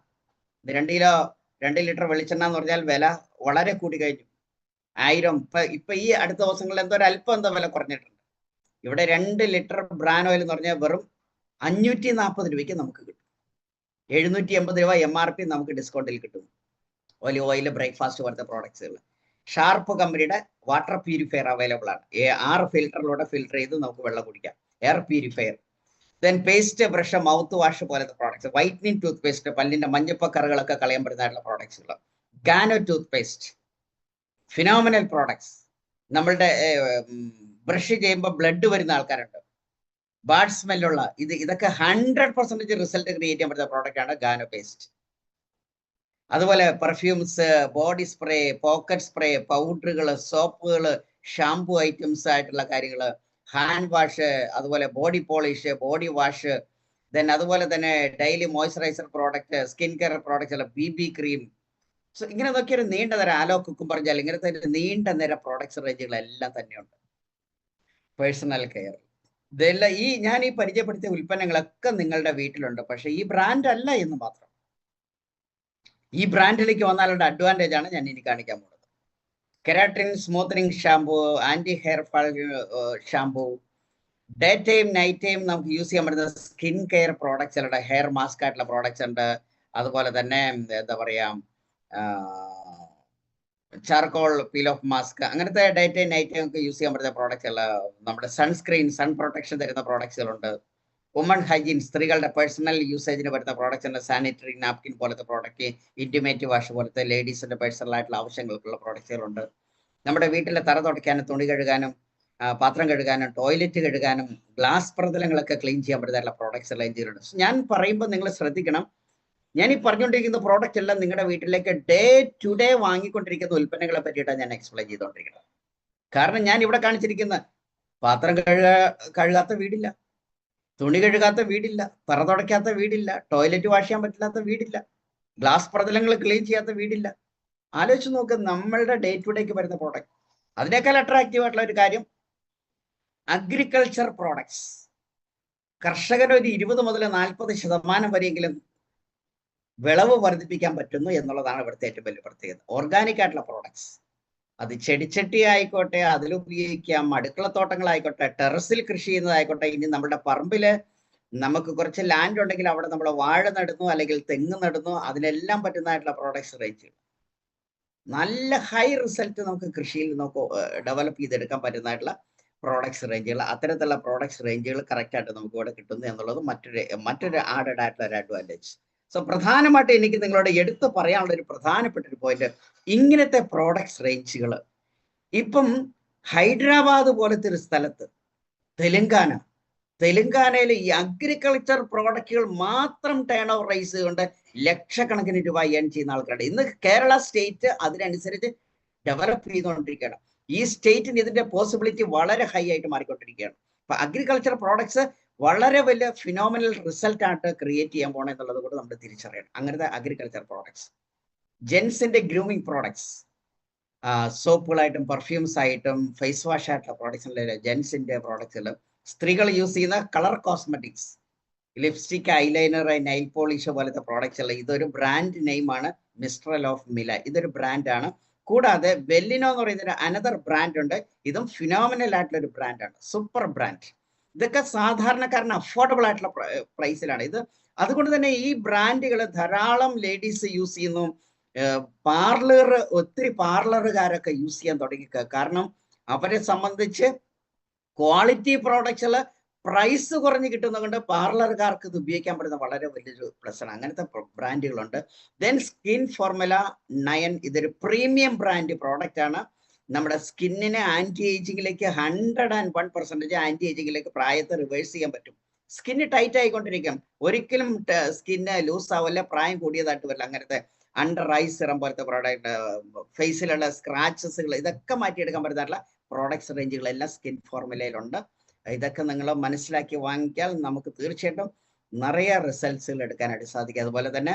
ഇത് 2 ലിറ്റർ വെളിച്ചെണ്ണ എന്ന് പറഞ്ഞാൽ വില വളരെ കൂടി കഴിഞ്ഞു. 1000 ഇപ്പൊ ഈ അടുത്ത ദിവസങ്ങളിൽ എന്തോ വില കുറഞ്ഞിട്ടുണ്ട്. ഇവിടെ 2 ലിറ്റർ ബ്രാൻ ഓയിൽ എന്ന് പറഞ്ഞാൽ വെറും 540 രൂപയ്ക്ക് നമുക്ക് കിട്ടും. 780 രൂപ MRP നമുക്ക് ഡിസ്കൗണ്ടിൽ കിട്ടും. ഒലിവ് ഓയിൽ, ബ്രേക്ക്ഫാസ്റ്റ് പോലത്തെ പ്രോഡക്ട്സുകൾ. ഷാർപ്പ് കമ്പനിയുടെ വാട്ടർ പ്യൂരിഫയർ അവൈലബിൾ ആണ്. 6 ഫിൽറ്ററിലൂടെ ഫിൽറ്റർ ചെയ്ത് നമുക്ക് വെള്ളം കുടിക്കാം. Air purifier. Then paste, brush, mouth wash പോലത്തെ പ്രോഡക്ട്സ്. വൈറ്റനിങ് ടൂത്ത് പേസ്റ്റ്, പല്ലിന്റെ മഞ്ഞപ്പക്കറുകളൊക്കെ കളയാൻ പറ്റുന്നതായിട്ടുള്ള പ്രോഡക്ട്സുകൾ. ഗാനോ ടൂത്ത് പേസ്റ്റ്, ഫിനോമിനൽ പ്രോഡക്ട്സ്. നമ്മളുടെ ബ്രഷ് ചെയ്യുമ്പോൾ ബ്ലഡ് വരുന്ന ആൾക്കാരുണ്ട്, ബാഡ് സ്മെല്ലുള്ള, ഇതൊക്കെ 100% റിസൾട്ട് ക്രിയേറ്റ് ചെയ്യാൻ പറ്റുന്ന പ്രോഡക്റ്റ് ആണ് ഗാനോ പേസ്റ്റ്. അതുപോലെ perfumes, body spray, pocket spray, പൗഡറുകൾ, സോപ്പുകൾ, ഷാംപൂ ഐറ്റംസ് ആയിട്ടുള്ള കാര്യങ്ങൾ, ഹാൻഡ് വാഷ്, അതുപോലെ body polish, body wash, then അതുപോലെ തന്നെ daily moisturiser product, skin care product, BB cream. So ഇങ്ങനെ നോക്കിയൊരു നീണ്ട നിര, ആലോ കുക്കുംബർ ജെൽ, ഇങ്ങനത്തെ ഒരു നീണ്ട നിര പ്രോഡക്ട്സ് റേഞ്ചുകളെല്ലാം തന്നെയുണ്ട്. പേഴ്സണൽ കെയർ, ഇതെല്ലാം ഞാൻ ഈ പരിചയപ്പെടുത്തിയ ഉൽപ്പന്നങ്ങളൊക്കെ നിങ്ങളുടെ വീട്ടിലുണ്ട്. പക്ഷെ ഈ ബ്രാൻഡ് അല്ല എന്ന് മാത്രം. ഈ ബ്രാൻഡിലേക്ക് വന്നാലുള്ള അഡ്വാൻറ്റേജ് ആണ് ഞാൻ ഇനി കാണിക്കാൻ പോകുന്നത്. Keratin smoothening shampoo, anti hair fall shampoo, day time night time നമുക്ക് യൂസ് ചെയ്യാൻ പറ്റുന്ന സ്കിൻ കെയർ പ്രോഡക്ട്സ് ഉണ്ട്, ഹെയർ മാസ്ക് ആയിട്ടുള്ള പ്രോഡക്ട്സ് ഉണ്ട്, അതുപോലെ തന്നെ എന്താ പറയാ ചാർക്കോൾ പീൽ ഓഫ് മാസ്ക്, അങ്ങനത്തെ ഡേ ടൈം നൈറ്റ് ടൈം ഒക്കെ യൂസ് ചെയ്യാൻ പറ്റുന്ന പ്രോഡക്റ്റുകൾ, നമ്മുടെ സൺസ്ക്രീൻ, സൺ പ്രൊട്ടക്ഷൻ തരുന്ന പ്രോഡക്ട്സുകളുണ്ട്. വുമൺ ഹൈജീൻ, സ്ത്രീകളുടെ പേഴ്സണൽ യൂസേജിന് വരുന്ന പ്രോഡക്റ്റ്സ് ഉണ്ട്, സാനിറ്ററി നാപ്കിൻ പോലത്തെ പ്രോഡക്റ്റ്, ഇന്റിമേറ്റ് വാഷ് പോലത്തെ ലേഡീസിന്റെ പേഴ്സണൽ ആയിട്ടുള്ള ആവശ്യങ്ങൾക്കുള്ള പ്രോഡക്റ്റുകളുണ്ട്. നമ്മുടെ വീട്ടിലെ തറ തുടയ്ക്കാനും തുണി കഴുകാനും പാത്രം കഴുകാനും ടോയ്ലറ്റ് കഴുകാനും ഗ്ലാസ് പ്രതലങ്ങളൊക്കെ ക്ലീൻ ചെയ്യാൻ പറ്റുന്ന പ്രോഡക്ട്സ് എല്ലാം ചെയ്തിട്ടുണ്ട്. ഞാൻ പറയുമ്പോൾ നിങ്ങൾ ശ്രദ്ധിക്കണം, ഞാൻ ഈ പറഞ്ഞുകൊണ്ടിരിക്കുന്ന പ്രോഡക്റ്റ് എല്ലാം നിങ്ങളുടെ വീട്ടിലേക്ക് ഡേ ടു ഡേ വാങ്ങിക്കൊണ്ടിരിക്കുന്ന ഉൽപ്പന്നങ്ങളെ പറ്റിയിട്ടാണ് ഞാൻ എക്സ്പ്ലെയിൻ ചെയ്തുകൊണ്ടിരിക്കുന്നത്. കാരണം ഞാൻ ഇവിടെ കാണിച്ചിരിക്കുന്ന പാത്രം കഴുകാത്ത വീടില്ല, തുണി കഴുകാത്ത വീടില്ല, തറ തുടയ്ക്കാത്ത വീടില്ല, ടോയ്ലറ്റ് വാഷ് ചെയ്യാൻ പറ്റില്ലാത്ത വീടില്ല, ഗ്ലാസ് പ്രതലങ്ങൾ ക്ലീൻ ചെയ്യാത്ത വീടില്ല. ആലോചിച്ച് നോക്ക് നമ്മളുടെ ഡേ ടു ഡേക്ക് വരുന്ന പ്രോഡക്റ്റ്. അതിനേക്കാൾ അട്രാക്റ്റീവ് ആയിട്ടുള്ള ഒരു കാര്യം അഗ്രികൾച്ചർ പ്രോഡക്ട്സ്. കർഷകർ ഒരു 20 മുതൽ 40% വരെയെങ്കിലും വിളവ് വർദ്ധിപ്പിക്കാൻ പറ്റുന്നു എന്നുള്ളതാണ് ഇവിടുത്തെ ഏറ്റവും വലിയ പ്രത്യേകത. ഓർഗാനിക് ആയിട്ടുള്ള പ്രോഡക്ട്സ്, അത് ചെടിച്ചട്ടി ആയിക്കോട്ടെ, അതിലുപയോഗിക്കാം, അടുക്കളത്തോട്ടങ്ങളായിക്കോട്ടെ, ടെറസിൽ കൃഷി ചെയ്യുന്നതായിക്കോട്ടെ. ഇനി നമ്മുടെ പറമ്പില് നമുക്ക് കുറച്ച് ലാൻഡ് ഉണ്ടെങ്കിൽ അവിടെ നമ്മൾ വാഴ നടുന്നു അല്ലെങ്കിൽ തെങ്ങ് നടുന്നു, അതിനെല്ലാം പറ്റുന്നതായിട്ടുള്ള പ്രോഡക്ട്സ് റേഞ്ച്. നല്ല ഹൈ റിസൾട്ട് നമുക്ക് കൃഷിയിൽ നമുക്ക് ഡെവലപ്പ് ചെയ്തെടുക്കാൻ പറ്റുന്നതായിട്ടുള്ള പ്രോഡക്ട്സ് റേഞ്ചുകൾ, അത്തരത്തിലുള്ള പ്രോഡക്ട്സ് റേഞ്ചുകൾ കറക്റ്റായിട്ട് നമുക്ക് ഇവിടെ കിട്ടുന്നു എന്നുള്ളത് മറ്റൊരു ആഡഡ് ആയിട്ടുള്ള ഒരു അഡ്വാൻറ്റേജ്. സോ പ്രധാനമായിട്ട് എനിക്ക് നിങ്ങളോട് എടുത്തു പറയാനുള്ള ഒരു പ്രധാനപ്പെട്ട ഒരു പോയിന്റ്, ഇങ്ങനത്തെ പ്രോഡക്ട്സ് റേഞ്ചുകൾ ഇപ്പം ഹൈദരാബാദ് പോലത്തെ ഒരു സ്ഥലത്ത്, തെലങ്കാനയിൽ ഈ അഗ്രികൾച്ചർ പ്രോഡക്റ്റുകൾ മാത്രം ടേൺ ഓവർ റൈസ് കൊണ്ട് ലക്ഷക്കണക്കിന് രൂപ ഏൺ ചെയ്യുന്ന ആൾക്കാരുണ്ട്. ഇന്ന് കേരള സ്റ്റേറ്റ് അതിനനുസരിച്ച് ഡെവലപ്പ് ചെയ്തുകൊണ്ടിരിക്കുകയാണ്. ഈ സ്റ്റേറ്റിന് ഇതിന്റെ പോസിബിലിറ്റി വളരെ ഹൈ ആയിട്ട് മാറിക്കൊണ്ടിരിക്കുകയാണ്. അപ്പൊ അഗ്രികൾച്ചർ പ്രോഡക്ട്സ് വളരെ വലിയ ഫിനോമിനൽ റിസൾട്ട് ആയിട്ട് ക്രിയേറ്റ് ചെയ്യാൻ പോകണം എന്നുള്ളത് കൂടെ നമ്മൾ തിരിച്ചറിയണം. അങ്ങനത്തെ അഗ്രികൾച്ചർ പ്രോഡക്ട്സ്, ജെൻസിന്റെ ഗ്രൂമിങ് പ്രോഡക്ട്സ്, സോപ്പുകളായിട്ടും പെർഫ്യൂംസ് ആയിട്ടും ഫേസ് വാഷ് ആയിട്ടുള്ള പ്രോഡക്ട്സ്, ജെൻസിന്റെ പ്രോഡക്ട്സിൽ സ്ത്രീകൾ യൂസ് ചെയ്യുന്ന colour cosmetics, lipstick, eyeliner, nail polish പോലത്തെ പ്രോഡക്ട്സ് ഉള്ള ഇതൊരു ബ്രാൻഡ് നെയിമാണ് മിസ്ട്രൽ ഓഫ് മിലാൻ. ഇതൊരു ബ്രാൻഡാണ്. കൂടാതെ വെല്ലിനോ എന്ന് പറയുന്ന അനദർ ബ്രാൻഡ് ഉണ്ട്. ഇതും ഫിനോമിനൽ ആയിട്ടുള്ള ഒരു ബ്രാൻഡാണ്, സൂപ്പർ ബ്രാൻഡ്. ഇതൊക്കെ സാധാരണക്കാരന് അഫോർഡബിൾ ആയിട്ടുള്ള പ്രൈസിലാണ് ഇത്. അതുകൊണ്ട് തന്നെ ഈ ബ്രാൻഡുകൾ ധാരാളം ലേഡീസ് യൂസ് ചെയ്യുന്നു. ഒത്തിരി പാർലറുകാരൊക്കെ യൂസ് ചെയ്യാൻ തുടങ്ങി. കാരണം അവരെ സംബന്ധിച്ച് ക്വാളിറ്റി പ്രോഡക്ട്സുകൾ പ്രൈസ് കുറഞ്ഞ് കിട്ടുന്നതുകൊണ്ട് പാർലറുകാർക്ക് ഇത് ഉപയോഗിക്കാൻ പറ്റുന്ന വളരെ വലിയൊരു പ്ലസാണ്. അങ്ങനത്തെ ബ്രാൻഡുകളുണ്ട്. ദെൻ സ്കിൻ ഫോർമുല 9, ഇതൊരു പ്രീമിയം ബ്രാൻഡ് പ്രോഡക്റ്റ് ആണ്. നമ്മുടെ സ്കിന്നിനെ ആന്റി ഏജിങ്ങിലേക്ക് 101% ആന്റി ഏജിങ്ങിലേക്ക് പ്രായത്തെ റിവേഴ്സ് ചെയ്യാൻ പറ്റും. സ്കിന്ന് ടൈറ്റ് ആയിക്കൊണ്ടിരിക്കും, ഒരിക്കലും സ്കിന്ന് ലൂസ് ആവില്ല, പ്രായം കൂടിയതായിട്ട് വരില്ല. അങ്ങനത്തെ അണ്ടർ ഐ സിറം പോലത്തെ പ്രോഡക്റ്റ്, ഫേസിലുള്ള സ്ക്രാച്ചസുകൾ, ഇതൊക്കെ മാറ്റിയെടുക്കാൻ പറ്റുന്ന പ്രോഡക്ട്സ് റേഞ്ചുകളെല്ലാം സ്കിൻ ഫോർമുലയിലുണ്ട്. ഇതൊക്കെ നിങ്ങൾ മനസ്സിലാക്കി വാങ്ങിച്ചാൽ നമുക്ക് തീർച്ചയായിട്ടും നിറയെ റിസൾട്ട്സുകൾ എടുക്കാനായിട്ട് സാധിക്കും. അതുപോലെ തന്നെ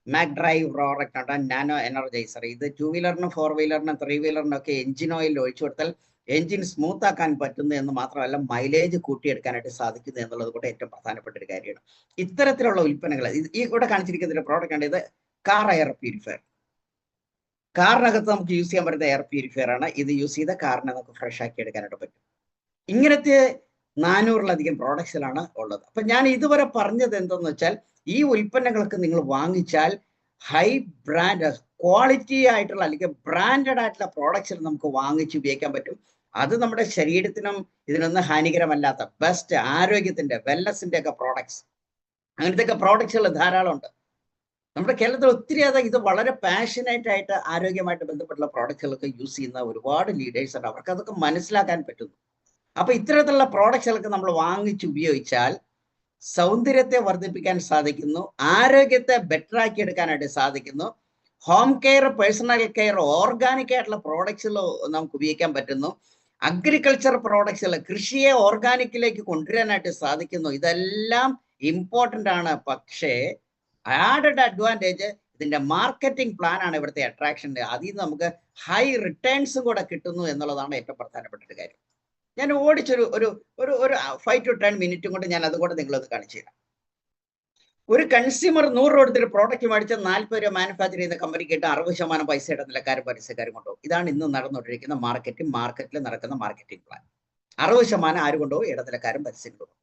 മാക് ഡ്രൈവ് പ്രോഡക്റ്റ് ഉണ്ട്, നാനോ എനർജൈസർ. ഇത് 2 വീലറിനും 4 വീലറിനും 3 വീലറിനും ഒക്കെ എഞ്ചിൻ ഓയിൽ ഒഴിച്ചു കൊടുത്താൽ എഞ്ചിൻ സ്മൂത്ത് ആക്കാൻ പറ്റുന്നു എന്ന് മാത്രമല്ല മൈലേജ് കൂട്ടിയെടുക്കാനായിട്ട് സാധിക്കുന്നു എന്നുള്ളത് കൂടെ ഏറ്റവും പ്രധാനപ്പെട്ട ഒരു കാര്യമാണ്. ഇത്തരത്തിലുള്ള ഉൽപ്പന്നങ്ങൾ ഈ കൂടെ കാണിച്ചിരിക്കുന്ന ഒരു പ്രോഡക്റ്റ് ആണ്. ഇത് കാർ എയർ പ്യൂരിഫയർ. കാറിനകത്ത് നമുക്ക് യൂസ് ചെയ്യാൻ പറ്റുന്ന എയർ പ്യൂരിഫയർ ആണ്. ഇത് യൂസ് ചെയ്ത കാറിനെ നമുക്ക് ഫ്രഷ് ആക്കി എടുക്കാനായിട്ട് പറ്റും. ഇങ്ങനത്തെ 400-ലധികം പ്രോഡക്ട്സിലാണ് ഉള്ളത്. അപ്പൊ ഞാൻ ഇതുവരെ പറഞ്ഞത് എന്തെന്ന് വെച്ചാൽ, ഈ ഉൽപ്പന്നങ്ങളൊക്കെ നിങ്ങൾ വാങ്ങിച്ചാൽ ഹൈ ബ്രാൻഡ് ക്വാളിറ്റി ആയിട്ടുള്ള അല്ലെങ്കിൽ ബ്രാൻഡഡ് ആയിട്ടുള്ള പ്രോഡക്ട്സിൽ നമുക്ക് വാങ്ങിച്ച് ഉപയോഗിക്കാൻ പറ്റും. അത് നമ്മുടെ ശരീരത്തിനും ഇതിനൊന്നും ഹാനികരമല്ലാത്ത ബെസ്റ്റ് ആരോഗ്യത്തിന്റെ വെൽനസിന്റെ ഒക്കെ പ്രോഡക്ട്സ്, അങ്ങനത്തെ ഒക്കെ പ്രോഡക്ട്സുകൾ ധാരാളം ഉണ്ട്. നമ്മുടെ കേരളത്തിൽ ഒത്തിരി ഇത് വളരെ പാഷനേറ്റ് ആയിട്ട് ആരോഗ്യമായിട്ട് ബന്ധപ്പെട്ടുള്ള പ്രോഡക്റ്റുകളൊക്കെ യൂസ് ചെയ്യുന്ന ഒരുപാട് ലീഡേഴ്സ് ഉണ്ട്. അവർക്ക് അതൊക്കെ മനസ്സിലാക്കാൻ പറ്റുന്നു. അപ്പൊ ഇത്തരത്തിലുള്ള പ്രോഡക്റ്റുകളൊക്കെ നമ്മൾ വാങ്ങിച്ച് ഉപയോഗിച്ചാൽ സൗന്ദര്യത്തെ വർദ്ധിപ്പിക്കാൻ സാധിക്കുന്നു, ആരോഗ്യത്തെ ബെറ്റർ ആക്കി എടുക്കാനായിട്ട് സാധിക്കുന്നു. Home care, personal care, organic ആയിട്ടുള്ള പ്രോഡക്ട്സുകൾ നമുക്ക് ഉപയോഗിക്കാൻ പറ്റുന്നു. അഗ്രികൾച്ചർ പ്രോഡക്ട്സുകൾ, കൃഷിയെ ഓർഗാനിക്കിലേക്ക് കൊണ്ടുവരാനായിട്ട് സാധിക്കുന്നു. ഇതെല്ലാം ഇമ്പോർട്ടൻ്റ് ആണ്. പക്ഷേ ആഡഡ് അഡ്വാൻറ്റേജ് ഇതിന്റെ മാർക്കറ്റിംഗ് പ്ലാൻ ആണ് ഇവിടുത്തെ അട്രാക്ഷൻ. അതിൽ നിന്ന് നമുക്ക് ഹൈ റിട്ടേൺസും കൂടെ കിട്ടുന്നു എന്നുള്ളതാണ് ഏറ്റവും പ്രധാനപ്പെട്ട ഒരു കാര്യം. ഞാൻ ഓടിച്ചൊരു ഒരു 5 to 10 മിനിറ്റും കൊണ്ട് ഞാൻ അതുകൂടെ നിങ്ങളത് കാണിച്ചു തരാം. ഒരു കൺസ്യൂമർ 100 രൂപ എടുത്തിട്ട് പ്രോഡക്റ്റ് മേടിച്ച 40 രൂപ മാനുഫാക്ചർ ചെയ്യുന്ന കമ്പനിക്ക് ഇട്ട് 60% പൈസ ഇടനിലക്കാരും പരസ്യക്കാരും കൊണ്ടുപോകും. ഇതാണ് ഇന്ന് നടന്നുകൊണ്ടിരിക്കുന്ന മാർക്കറ്റിൽ നടക്കുന്ന മാർക്കറ്റിംഗ് പ്ലാൻ. 60% ആര് കൊണ്ടുപോകും? ഇടനിലക്കാരും പരസ്യം കൊണ്ടുപോകും.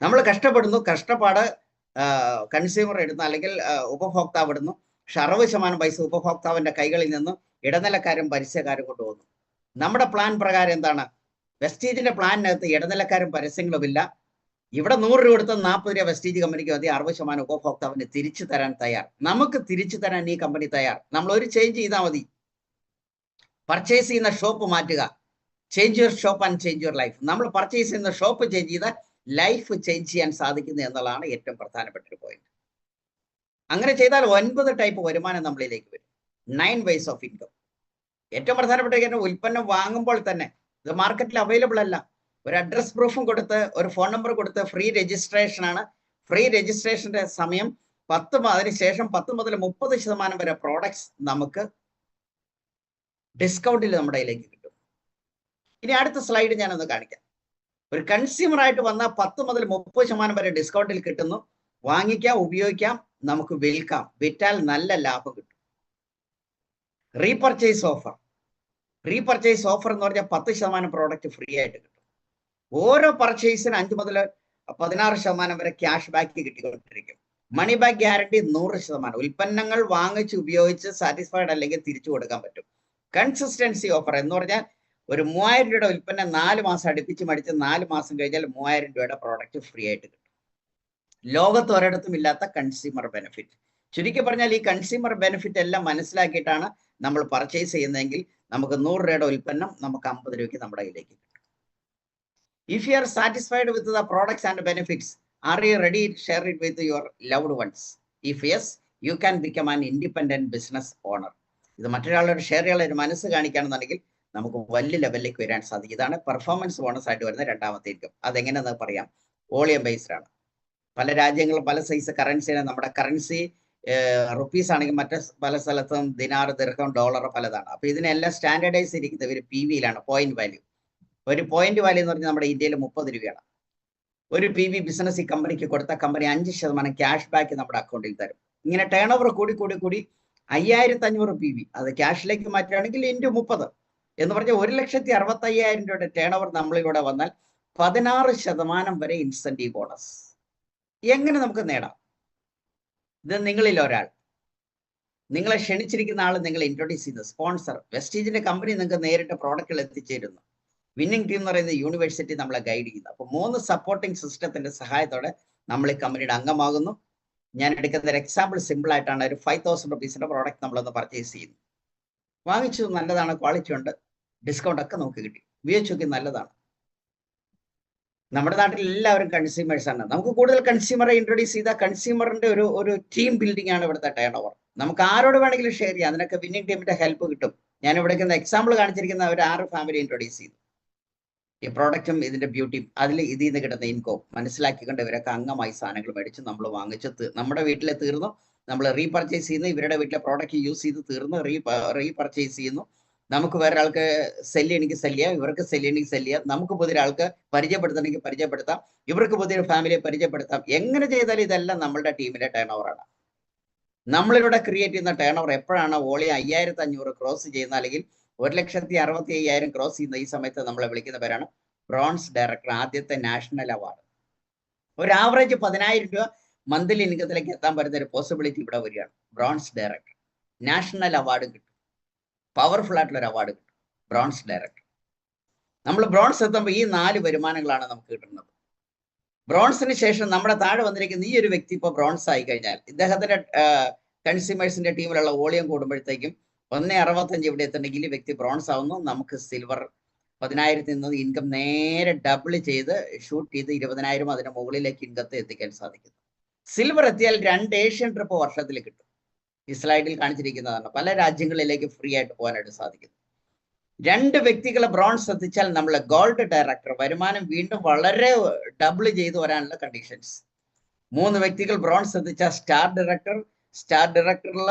നമ്മൾ കഷ്ടപ്പെടുന്നു, കഷ്ടപ്പാട് കൺസ്യൂമർ ഇടുന്നു, അല്ലെങ്കിൽ ഉപഭോക്താവ് ഇടുന്നു. പക്ഷെ 60% പൈസ ഉപഭോക്താവിന്റെ കൈകളിൽ നിന്നും ഇടനിലക്കാരും പരസ്യക്കാരും കൊണ്ടുപോകുന്നു. നമ്മുടെ പ്ലാൻ പ്രകാരം എന്താണ്? വെസ്റ്റീജിന്റെ പ്ലാനിനകത്ത് ഇടനിലക്കാരും പരസ്യങ്ങളുമില്ല. ഇവിടെ 100 രൂപ കൊടുത്ത 40 രൂപ വെസ്റ്റീജ് കമ്പനിക്ക് മതി, 60% ഉപഭോക്താവിന് തിരിച്ചു തരാൻ തയ്യാർ. നമുക്ക് തിരിച്ചു തരാൻ ഈ കമ്പനി തയ്യാർ. നമ്മൾ ഒരു ചേഞ്ച് ചെയ്താൽ മതി. പർച്ചേസ് ചെയ്യുന്ന ഷോപ്പ് മാറ്റുക. Change your shop and change your life. നമ്മൾ പർച്ചേസ് ചെയ്യുന്ന ഷോപ്പ് ചേഞ്ച് ചെയ്താൽ ലൈഫ് ചേഞ്ച് ചെയ്യാൻ സാധിക്കുന്നു എന്നുള്ളതാണ് ഏറ്റവും പ്രധാനപ്പെട്ട ഒരു പോയിന്റ്. അങ്ങനെ ചെയ്താൽ 9 ടൈപ്പ് വരുമാനം നമ്മളിലേക്ക് വരും. 9 ways ഓഫ് ഇൻകം. ഏറ്റവും പ്രധാനപ്പെട്ട കാര്യം, ഉൽപ്പന്നം വാങ്ങുമ്പോൾ തന്നെ ഇത് മാർക്കറ്റിൽ അവൈലബിൾ അല്ല. ഒരു അഡ്രസ് പ്രൂഫും കൊടുത്ത്, ഒരു ഫോൺ നമ്പർ കൊടുത്ത് ഫ്രീ രജിസ്ട്രേഷൻ ആണ്. ഫ്രീ രജിസ്ട്രേഷന്റെ സമയം 10, അതിനുശേഷം 10 മുതൽ 30% വരെ പ്രോഡക്ട്സ് നമുക്ക് ഡിസ്കൗണ്ടിൽ നമ്മുടെ കയ്യിലേക്ക് കിട്ടും. ഇനി അടുത്ത സ്ലൈഡ് ഞാനൊന്ന് കാണിക്കാം. ഒരു കൺസ്യൂമർ ആയിട്ട് വന്നാൽ 10 മുതൽ 30% വരെ ഡിസ്കൗണ്ടിൽ കിട്ടുന്നു. വാങ്ങിക്കാം, ഉപയോഗിക്കാം, നമുക്ക് വിൽക്കാം. വിറ്റാൽ നല്ല ലാഭം കിട്ടും. Repurchase offer. റീപർച്ചേസ് ഓഫർ എന്ന് പറഞ്ഞാൽ 10% പ്രോഡക്റ്റ് ഫ്രീ ആയിട്ട് കിട്ടും. ഓരോ പർച്ചേസിന് 5 മുതൽ 16% വരെ ക്യാഷ് ബാക്ക് കിട്ടിക്കൊണ്ടിരിക്കും. Money back guarantee 100%. ഉൽപ്പന്നങ്ങൾ വാങ്ങിച്ച് ഉപയോഗിച്ച് സാറ്റിസ്ഫൈഡ് അല്ലെങ്കിൽ തിരിച്ചു കൊടുക്കാൻ പറ്റും. കൺസിസ്റ്റൻസി ഓഫർ എന്ന് പറഞ്ഞാൽ ഒരു 3000 രൂപയുടെ ഉൽപ്പന്നം 4 മാസം അടുപ്പിച്ച് മേടിച്ച് 4 മാസം കഴിഞ്ഞാൽ 3000 രൂപയുടെ പ്രോഡക്റ്റ് ഫ്രീ ആയിട്ട് കിട്ടും. ലോകത്ത് ഒരിടത്തും ഇല്ലാത്ത കൺസ്യൂമർ ബെനിഫിറ്റ്. ചുരുക്കി പറഞ്ഞാൽ ഈ കൺസ്യൂമർ ബെനിഫിറ്റ് എല്ലാം മനസ്സിലാക്കിയിട്ടാണ് നമ്മൾ പർച്ചേസ് ചെയ്യുന്നതെങ്കിൽ നമുക്ക് 100 രൂപയുടെ ഉൽപ്പന്നം നമുക്ക് 50 രൂപയ്ക്ക് നമ്മുടെ കയ്യിലേക്ക് കിട്ടും. If you are satisfied with the products and benefits, are you ready to share it with your loved ones? If yes, you can become an independent business owner. ഇത് മറ്റൊരാളോട് ഷെയർ ചെയ്യാനുള്ള ഒരു മനസ്സ് കാണിക്കുകയാണെന്നുണ്ടെങ്കിൽ നമുക്ക് വലിയ ലെവലിലേക്ക് വരാൻ സാധിക്കും. ഇതാണ് പെർഫോമൻസ് ബോണസ് ആയിട്ട് വരുന്ന രണ്ടാമത്തെ ഇൻകം. അതെങ്ങനെയാണെന്ന് പറയാം. വോളിയം ബേസ്ഡ് ആണ്. പല രാജ്യങ്ങളും പല സൈസ് കറൻസിയാണ്. നമ്മുടെ കറൻസി റുപ്പീസ് ആണെങ്കിൽ മറ്റു പല സ്ഥലത്തും ദിനാർ, ദിർഹം, ഡോളർ പലതാണ്. അപ്പൊ ഇതിനെല്ലാം സ്റ്റാൻഡേർഡൈസ് ഇരിക്കുന്നത് ഒരു PV യിലാണ്, പോയിന്റ് വാല്യൂ. ഒരു പോയിന്റ് വാല്യൂ എന്ന് പറഞ്ഞാൽ നമ്മുടെ ഇന്ത്യയിൽ 30 രൂപയാണ്. ഒരു PV ബിസിനസ് ഈ കമ്പനിക്ക് കൊടുത്ത കമ്പനി 5% ക്യാഷ് ബാക്ക് നമ്മുടെ അക്കൗണ്ടിൽ തരും. ഇങ്ങനെ ടേൺ ഓവർ കൂടി 5500 PV അത് ക്യാഷിലേക്ക് മാറ്റുകയാണെങ്കിൽ ഇൻറ്റു 30 എന്ന് പറഞ്ഞാൽ 1,65,000 രൂപയുടെ ടേൺ ഓവർ നമ്മളിലൂടെ വന്നാൽ 16% വരെ ഇൻസെന്റീവ് ബോണസ്. എങ്ങനെ നമുക്ക് നേടാം? ഇത് നിങ്ങളിൽ ഒരാൾ, നിങ്ങളെ ക്ഷണിച്ചിരിക്കുന്ന ആൾ, നിങ്ങൾ ഇൻട്രൊഡ്യൂസ് ചെയ്യുന്ന സ്പോൺസർ, വെസ്റ്റീജിന്റെ കമ്പനി നിങ്ങൾക്ക് നേരിട്ട് പ്രോഡക്റ്റുകൾ എത്തിച്ചേരുന്നു. വിന്നിംഗ് ടീം എന്ന് പറയുന്ന യൂണിവേഴ്സിറ്റി നമ്മളെ ഗൈഡ് ചെയ്യുന്നു. അപ്പോൾ 3 സപ്പോർട്ടിംഗ് സിസ്റ്റത്തിന്റെ സഹായത്തോടെ നമ്മൾ ഈ കമ്പനിയുടെ അംഗമാകുന്നു. ഞാൻ എടുക്കുന്ന ഒരു എക്സാമ്പിൾ സിമ്പിൾ ആയിട്ടാണ്. ഒരു 5000 റുപ്പീസിന്റെ പ്രോഡക്റ്റ് നമ്മളൊന്ന് പർച്ചേസ് ചെയ്യുന്നു. വാങ്ങിച്ചു, നല്ലതാണ്, ക്വാളിറ്റി ഉണ്ട്, ഡിസ്കൗണ്ട് ഒക്കെ നമുക്ക് കിട്ടി, ഉപയോഗിച്ച് നോക്കി, നല്ലതാണ്. നമ്മുടെ നാട്ടിൽ എല്ലാവരും കൺസ്യൂമേഴ്സ് ആണ്. നമുക്ക് കൂടുതൽ കൺസ്യൂമറെ ഇൻട്രൊഡ്യൂസ് ചെയ്ത കൺസ്യൂമറിന്റെ ഒരു ടീം ബിൽഡിംഗ് ആണ് ഇവിടുത്തെ ടേൺ ഓവർ. നമുക്ക് ആരോട് വേണമെങ്കിലും ഷെയർ ചെയ്യാം. അതിനൊക്കെ വിന്നിംഗ് ടീമിന്റെ ഹെൽപ്പ് കിട്ടും. ഞാൻ ഇവിടെ എക്സാമ്പിൾ കാണിച്ചിരിക്കുന്ന ഒരു 6 ഫാമിലി ഇൻട്രൊഡ്യൂസ് ചെയ്തു. ഈ പ്രോഡക്റ്റും ഇതിന്റെ ബ്യൂട്ടിയും അതിൽ ഇതിൽ നിന്ന് കിട്ടുന്ന ഇൻകം മനസ്സിലാക്കിക്കൊണ്ട് ഇവരൊക്കെ അംഗമായി സാധനങ്ങൾ മേടിച്ച് നമ്മൾ വാങ്ങിച്ച് നമ്മുടെ വീട്ടിലെ തീർന്നു, നമ്മൾ റീപർച്ചേസ് ചെയ്യുന്നു. ഇവരുടെ വീട്ടിലെ പ്രോഡക്റ്റ് യൂസ് ചെയ്ത് തീർന്നു, റീപർച്ചേസ് ചെയ്യുന്നു. നമുക്ക് വേറെ ആൾക്ക് സെല് ചെയ്യണമെങ്കിൽ സെല് ചെയ്യാം, ഇവർക്ക് സെല് ചെയ്യണമെങ്കിൽ സെല് ചെയ്യാം. നമുക്ക് പുതിയൊരാൾക്ക് പരിചയപ്പെടുത്തണമെങ്കിൽ പരിചയപ്പെടുത്താം, ഇവർക്ക് പുതിയൊരു ഫാമിലിയെ പരിചയപ്പെടുത്താം. എങ്ങനെ ചെയ്താലും ഇതെല്ലാം നമ്മളുടെ ടീമിലെ ടേൺ ഓവറാണ്. നമ്മളിവിടെ ക്രിയേറ്റ് ചെയ്യുന്ന ടേൺ ഓവർ എപ്പോഴാണ് വോളിയം 5500 ക്രോസ് ചെയ്യുന്ന, അല്ലെങ്കിൽ 1,65,000 ക്രോസ് ചെയ്യുന്ന ഈ സമയത്ത് നമ്മളെ വിളിക്കുന്ന പേരാണ് ബ്രോൺസ് ഡയറക്ടർ. ആദ്യത്തെ നാഷണൽ അവാർഡ്. ഒരു ആവറേജ് 10,000 രൂപ മന്ത്ലി ഇൻകത്തിലേക്ക് എത്താൻ പറ്റുന്ന ഒരു പോസിബിലിറ്റി ഇവിടെ വരികയാണ്. ബ്രോൺസ് ഡയറക്ടർ നാഷണൽ അവാർഡ് കിട്ടും. പവർഫുൾ ആയിട്ടുള്ള ഒരു അവാർഡ് കിട്ടും, ബ്രോൺസ് ഡയറക്ടർ. നമ്മൾ ബ്രോൺസ് എത്തുമ്പോൾ ഈ 4 വരുമാനങ്ങളാണ് നമുക്ക് കിട്ടുന്നത്. ബ്രോൺസിന് ശേഷം നമ്മുടെ താഴെ വന്നിരിക്കുന്ന ഈ ഒരു വ്യക്തി ഇപ്പോൾ ബ്രോൺസ് ആയി കഴിഞ്ഞാൽ ഇദ്ദേഹത്തിന്റെ കൺസ്യൂമേഴ്സിന്റെ ടീമിലുള്ള വോളിയം കൂടുമ്പോഴത്തേക്കും 1.65 ഇവിടെ എത്തണമെങ്കിൽ ഈ വ്യക്തി ബ്രോൺസ് ആവുന്നു. നമുക്ക് സിൽവർ 10,000 നിന്ന് ഇൻകം നേരെ ഡബിൾ ചെയ്ത് ഷൂട്ട് ചെയ്ത് 20,000 അതിന് മുകളിലേക്ക് ഇൻകത്തെ എത്തിക്കാൻ സാധിക്കും. സിൽവർ എത്തിയാൽ 2 ഏഷ്യൻ ട്രിപ്പ് വർഷത്തിൽ കിട്ടും. ഈ സ്ലൈഡിൽ കാണിച്ചിരിക്കുന്നതാണ്. പല രാജ്യങ്ങളിലേക്ക് ഫ്രീ ആയിട്ട് പോകാനായിട്ട് സാധിക്കും. 2 വ്യക്തികളെ ബ്രോൺസ് എത്തിച്ചാൽ നമ്മളെ ഗോൾഡ് ഡയറക്ടർ വരുമാനം വീണ്ടും വളരെ ഡബിൾ ചെയ്ത് വരാനുള്ള കണ്ടീഷൻസ്. 3 വ്യക്തികൾ ബ്രോൺസ് എത്തിച്ചാൽ സ്റ്റാർ ഡയറക്ടറിൽ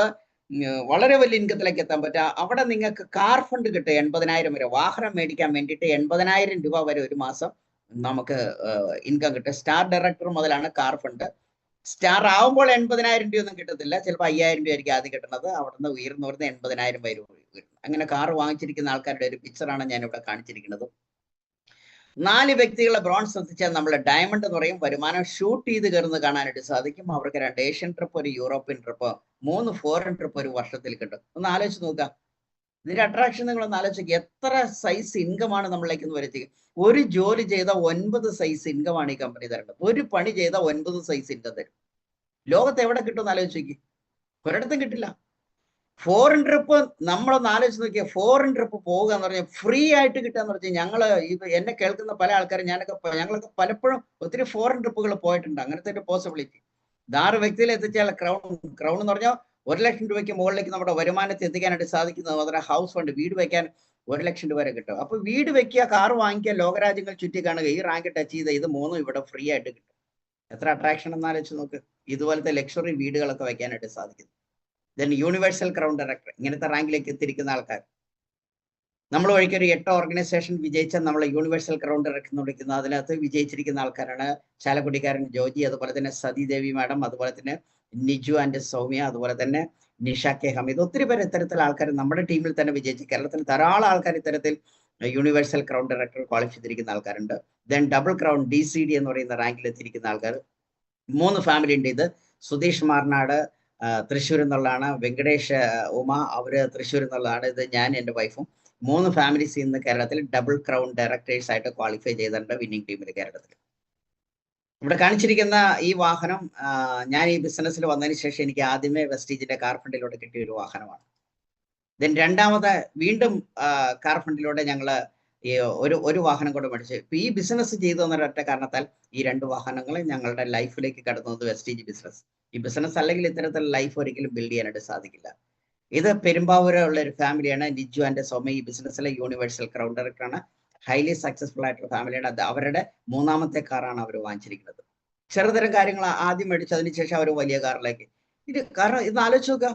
വളരെ വലിയ ഇൻകത്തിലേക്ക് എത്താൻ പറ്റുക. അവിടെ നിങ്ങൾക്ക് കാർ ഫണ്ട് കിട്ടും 80,000 വരെ. വാഹനം മേടിക്കാൻ വേണ്ടിയിട്ട് 80,000 രൂപ വരെ ഒരു മാസം നമുക്ക് ഇൻകം കിട്ടും. സ്റ്റാർ ഡയറക്ടർ മുതലാണ് കാർ ഫണ്ട്. സ്റ്റാർ ആവുമ്പോൾ 80,000 രൂപയൊന്നും കിട്ടത്തില്ല, ചിലപ്പോൾ 5,000 രൂപ ആയിരിക്കും ആദ്യം കിട്ടുന്നത്, അവിടുന്ന് ഉയർന്നു വരുന്ന 80,000 രൂപ വരും. അങ്ങനെ കാർ വാങ്ങിച്ചിരിക്കുന്ന ആൾക്കാരുടെ ഒരു പിക്ചറാണ് ഞാൻ ഇവിടെ കാണിച്ചിരിക്കുന്നത്. 4 വ്യക്തികളുടെ ബ്രോൺസ് എത്തിച്ചാൽ നമ്മൾ ഡയമണ്ട് എന്ന് പറയും. വരുമാനം ഷൂട്ട് ചെയ്ത് കയറുന്നത് കാണാനായിട്ട് സാധിക്കും. അവർക്ക് 2 ഏഷ്യൻ ട്രിപ്പ്, ഒരു യൂറോപ്യൻ ട്രിപ്പ്, 3 ഫോറിൻ ട്രിപ്പ് ഒരു വർഷത്തിൽ കിട്ടും. ഒന്ന് ആലോചിച്ച് നോക്കുക. ഇതിന്റെ അട്രാക്ഷൻ നിങ്ങളൊന്ന് ആലോചിക്കുക. എത്ര സൈസ് ഇൻകമാണ് നമ്മളിലേക്ക് വരുത്തി. ഒരു ജോലി ചെയ്ത 9 സൈസ് ഇൻകമാണ് ഈ കമ്പനി തരേണ്ടത്. ഒരു പണി ചെയ്ത 9 സൈസ് ഇൻകം തരും. ലോകത്ത് എവിടെ കിട്ടുമെന്ന് ആലോചിക്കുക. ഒരിടത്തും കിട്ടില്ല. ഫോറിൻ ട്രിപ്പ് നമ്മളൊന്ന് ആലോചിച്ച് നോക്കിയാൽ, ഫോറിൻ ട്രിപ്പ് പോകുക എന്ന് പറഞ്ഞാൽ ഫ്രീ ആയിട്ട് കിട്ടുക എന്ന് പറഞ്ഞാൽ, ഞങ്ങൾ എന്നെ കേൾക്കുന്ന പല ആൾക്കാരും ഞങ്ങളൊക്കെ പലപ്പോഴും ഒത്തിരി ഫോറിൻ ട്രിപ്പുകൾ പോയിട്ടുണ്ട്. അങ്ങനത്തെ ഒരു പോസിബിലിറ്റി 6 വ്യക്തിയിൽ എത്തിച്ചാൽ ക്രൗൺ എന്ന് പറഞ്ഞാൽ 1 ലക്ഷം രൂപയ്ക്ക് മുകളിലേക്ക് നമ്മുടെ വരുമാനത്തെ എത്തിക്കാനായിട്ട് സാധിക്കുന്നത്. അതുപോലെ ഹൗസ് ഫണ്ട്, വീട് വെക്കാൻ 1 ലക്ഷം രൂപ വരെ കിട്ടും. അപ്പൊ വീട് വെക്കുക, കാർ വാങ്ങിക്കുക, ലോകരാജ്യങ്ങൾ ചുറ്റി കാണുക, ഈ റാങ്ക് ടച്ച് ചെയ്ത ഇത് 3 ഇവിടെ ഫ്രീ ആയിട്ട് കിട്ടും. എത്ര അട്രാക്ഷൻ എന്ന് ആലോചിച്ച് നോക്ക്. ഇതുപോലത്തെ ലക്ഷറി വീടുകളൊക്കെ വെക്കാനായിട്ട് സാധിക്കുന്നു. ദെൻ യൂണിവേഴ്സൽ ക്രൗൺ ഡയറക്ടർ, ഇങ്ങനത്തെ റാങ്കിലേക്ക് എത്തിയിരിക്കുന്ന ആൾക്കാർ. നമ്മൾ വഴിക്ക് ഒരു 8 ഓർഗനൈസേഷൻ വിജയിച്ച നമ്മൾ യൂണിവേഴ്സൽ ക്രൗൺ ഡയറക്ടർ എന്ന് വിളിക്കുന്നത്. അതിനകത്ത് വിജയിച്ചിരിക്കുന്ന ആൾക്കാരാണ് ചാലക്കുടിക്കാരൻ ജോജി, അതുപോലെ തന്നെ സതീദേവി മാഡം, അതുപോലെ തന്നെ നിജു ആൻഡ് സൗമ്യ, അതുപോലെ തന്നെ നിഷ കെ ഹമീദ്. ഒത്തിരി പേര് ഇത്തരത്തിൽ ആൾക്കാർ നമ്മുടെ ടീമിൽ തന്നെ വിജയിച്ചു. കേരളത്തിൽ ധാരാളം ആൾക്കാർ ഇത്തരത്തിൽ യൂണിവേഴ്സൽ ക്രൗൺ ഡയറക്ടർ ക്വാളിഫൈ ചെയ്തിരിക്കുന്ന ആൾക്കാരുണ്ട്. ദെൻ ഡബിൾ ക്രൗൺ DCD എന്ന് പറയുന്ന റാങ്കിൽ എത്തിയിരിക്കുന്ന ആൾക്കാർ 3 ഫാമിലി ഉണ്ട്. ഇത് സുധീഷ് മാർനാട് തൃശ്ശൂർ എന്നുള്ളതാണ്, വെങ്കടേഷ് ഉമ അവര് തൃശ്ശൂർ എന്നുള്ളതാണ്, ഇത് ഞാൻ എൻ്റെ വൈഫും. 3 ഫാമിലീസ് ഇന്ന് കേരളത്തിൽ ഡബിൾ ക്രൗൺ ഡയറക്ടേഴ്സ് ആയിട്ട് ക്വാളിഫൈ ചെയ്തിട്ടുണ്ട് വിന്നിംഗ് ടീമിൽ കേരളത്തിൽ. ഇവിടെ കാണിച്ചിരിക്കുന്ന ഈ വാഹനം ഞാൻ ഈ ബിസിനസ്സിൽ വന്നതിന് ശേഷം എനിക്ക് ആദ്യമേ വെസ്റ്റീജിന്റെ കാർ ഫണ്ടിലൂടെ കിട്ടിയ ഒരു വാഹനമാണ്. ദെൻ രണ്ടാമത് വീണ്ടും കാർ ഫണ്ടിലൂടെ ഞങ്ങൾ ഒരു വാഹനം കൂടെ മേടിച്ചു. ഇപ്പൊ ഈ ബിസിനസ് ചെയ്തു എന്നൊരൊറ്റ കാരണത്താൽ ഈ 2 വാഹനങ്ങൾ ഞങ്ങളുടെ ലൈഫിലേക്ക് കടന്നത് വെസ്റ്റീജ് ബിസിനസ്. ഈ ബിസിനസ് അല്ലെങ്കിൽ ഇത്തരത്തിലുള്ള ലൈഫ് ഒരിക്കലും ബിൽഡ് ചെയ്യാനായിട്ട് സാധിക്കില്ല. ഇത് പെരുമ്പാവൂരുള്ള ഒരു ഫാമിലിയാണ്. നിജു ആൻഡ് സൗമ്യ ഈ ബിസിനസ്സിലെ യൂണിവേഴ്സൽ ക്രൗൺ ഡയറക്ടറാണ്. ഹൈലി സക്സസ്ഫുൾ ആയിട്ടുള്ള ഫാമിലിയാണ്. അത് അവരുടെ 3ാമത്തെ കാറാണ് അവർ വാങ്ങിച്ചിരിക്കുന്നത്. ചെറുതരം കാര്യങ്ങൾ ആദ്യം മേടിച്ചു, അതിനുശേഷം അവർ വലിയ കാറിലേക്ക്. കാരണം ഇത് ആലോചിച്ച് നോക്കുക.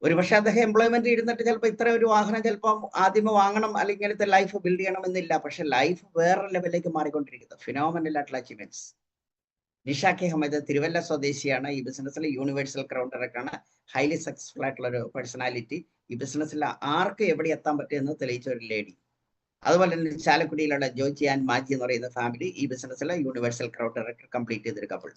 ഒരുപക്ഷെ അദ്ദേഹം എംപ്ലോയ്മെന്റ് ഇരുന്നിട്ട് ചിലപ്പോൾ ഇത്ര ഒരു വാഹനം ചിലപ്പോൾ ആദ്യമേ വാങ്ങണം അല്ലെങ്കിൽ ഇങ്ങനത്തെ ലൈഫ് ബിൽഡ് ചെയ്യണം എന്നില്ല. പക്ഷെ ലൈഫ് വേറെ ലെവലിലേക്ക് മാറിക്കൊണ്ടിരിക്കുന്നത്. ഫിനോമിനൽ ആയിട്ടുള്ള അച്ചീവ്മെന്റ്സ്. നിഷ കെ ഹമീദ് തിരുവല്ല സ്വദേശിയാണ്. ഈ ബിസിനസ്സിൽ യൂണിവേഴ്സൽ ക്രൗൺ ഡയറക്ടറാണ്. ഹൈലി സക്സസ്ഫുൾ ആയിട്ടുള്ള ഒരു പേഴ്സണാലിറ്റി. ഈ ബിസിനസ്സിൽ ആർക്ക് എവിടെ എത്താൻ പറ്റുമെന്ന് തെളിയിച്ച ഒരു ലേഡി. അതുപോലെ തന്നെ ചാലക്കുടിയിലുള്ള ജോജി ആൻഡ് മാജി എന്ന് പറയുന്ന ഫാമിലി ഈ ബിസിനസ്സിലെ യൂണിവേഴ്സൽ ക്രൗൺ ഡയറക്ടർ കംപ്ലീറ്റ് ചെയ്തൊരു കപ്പിൾ.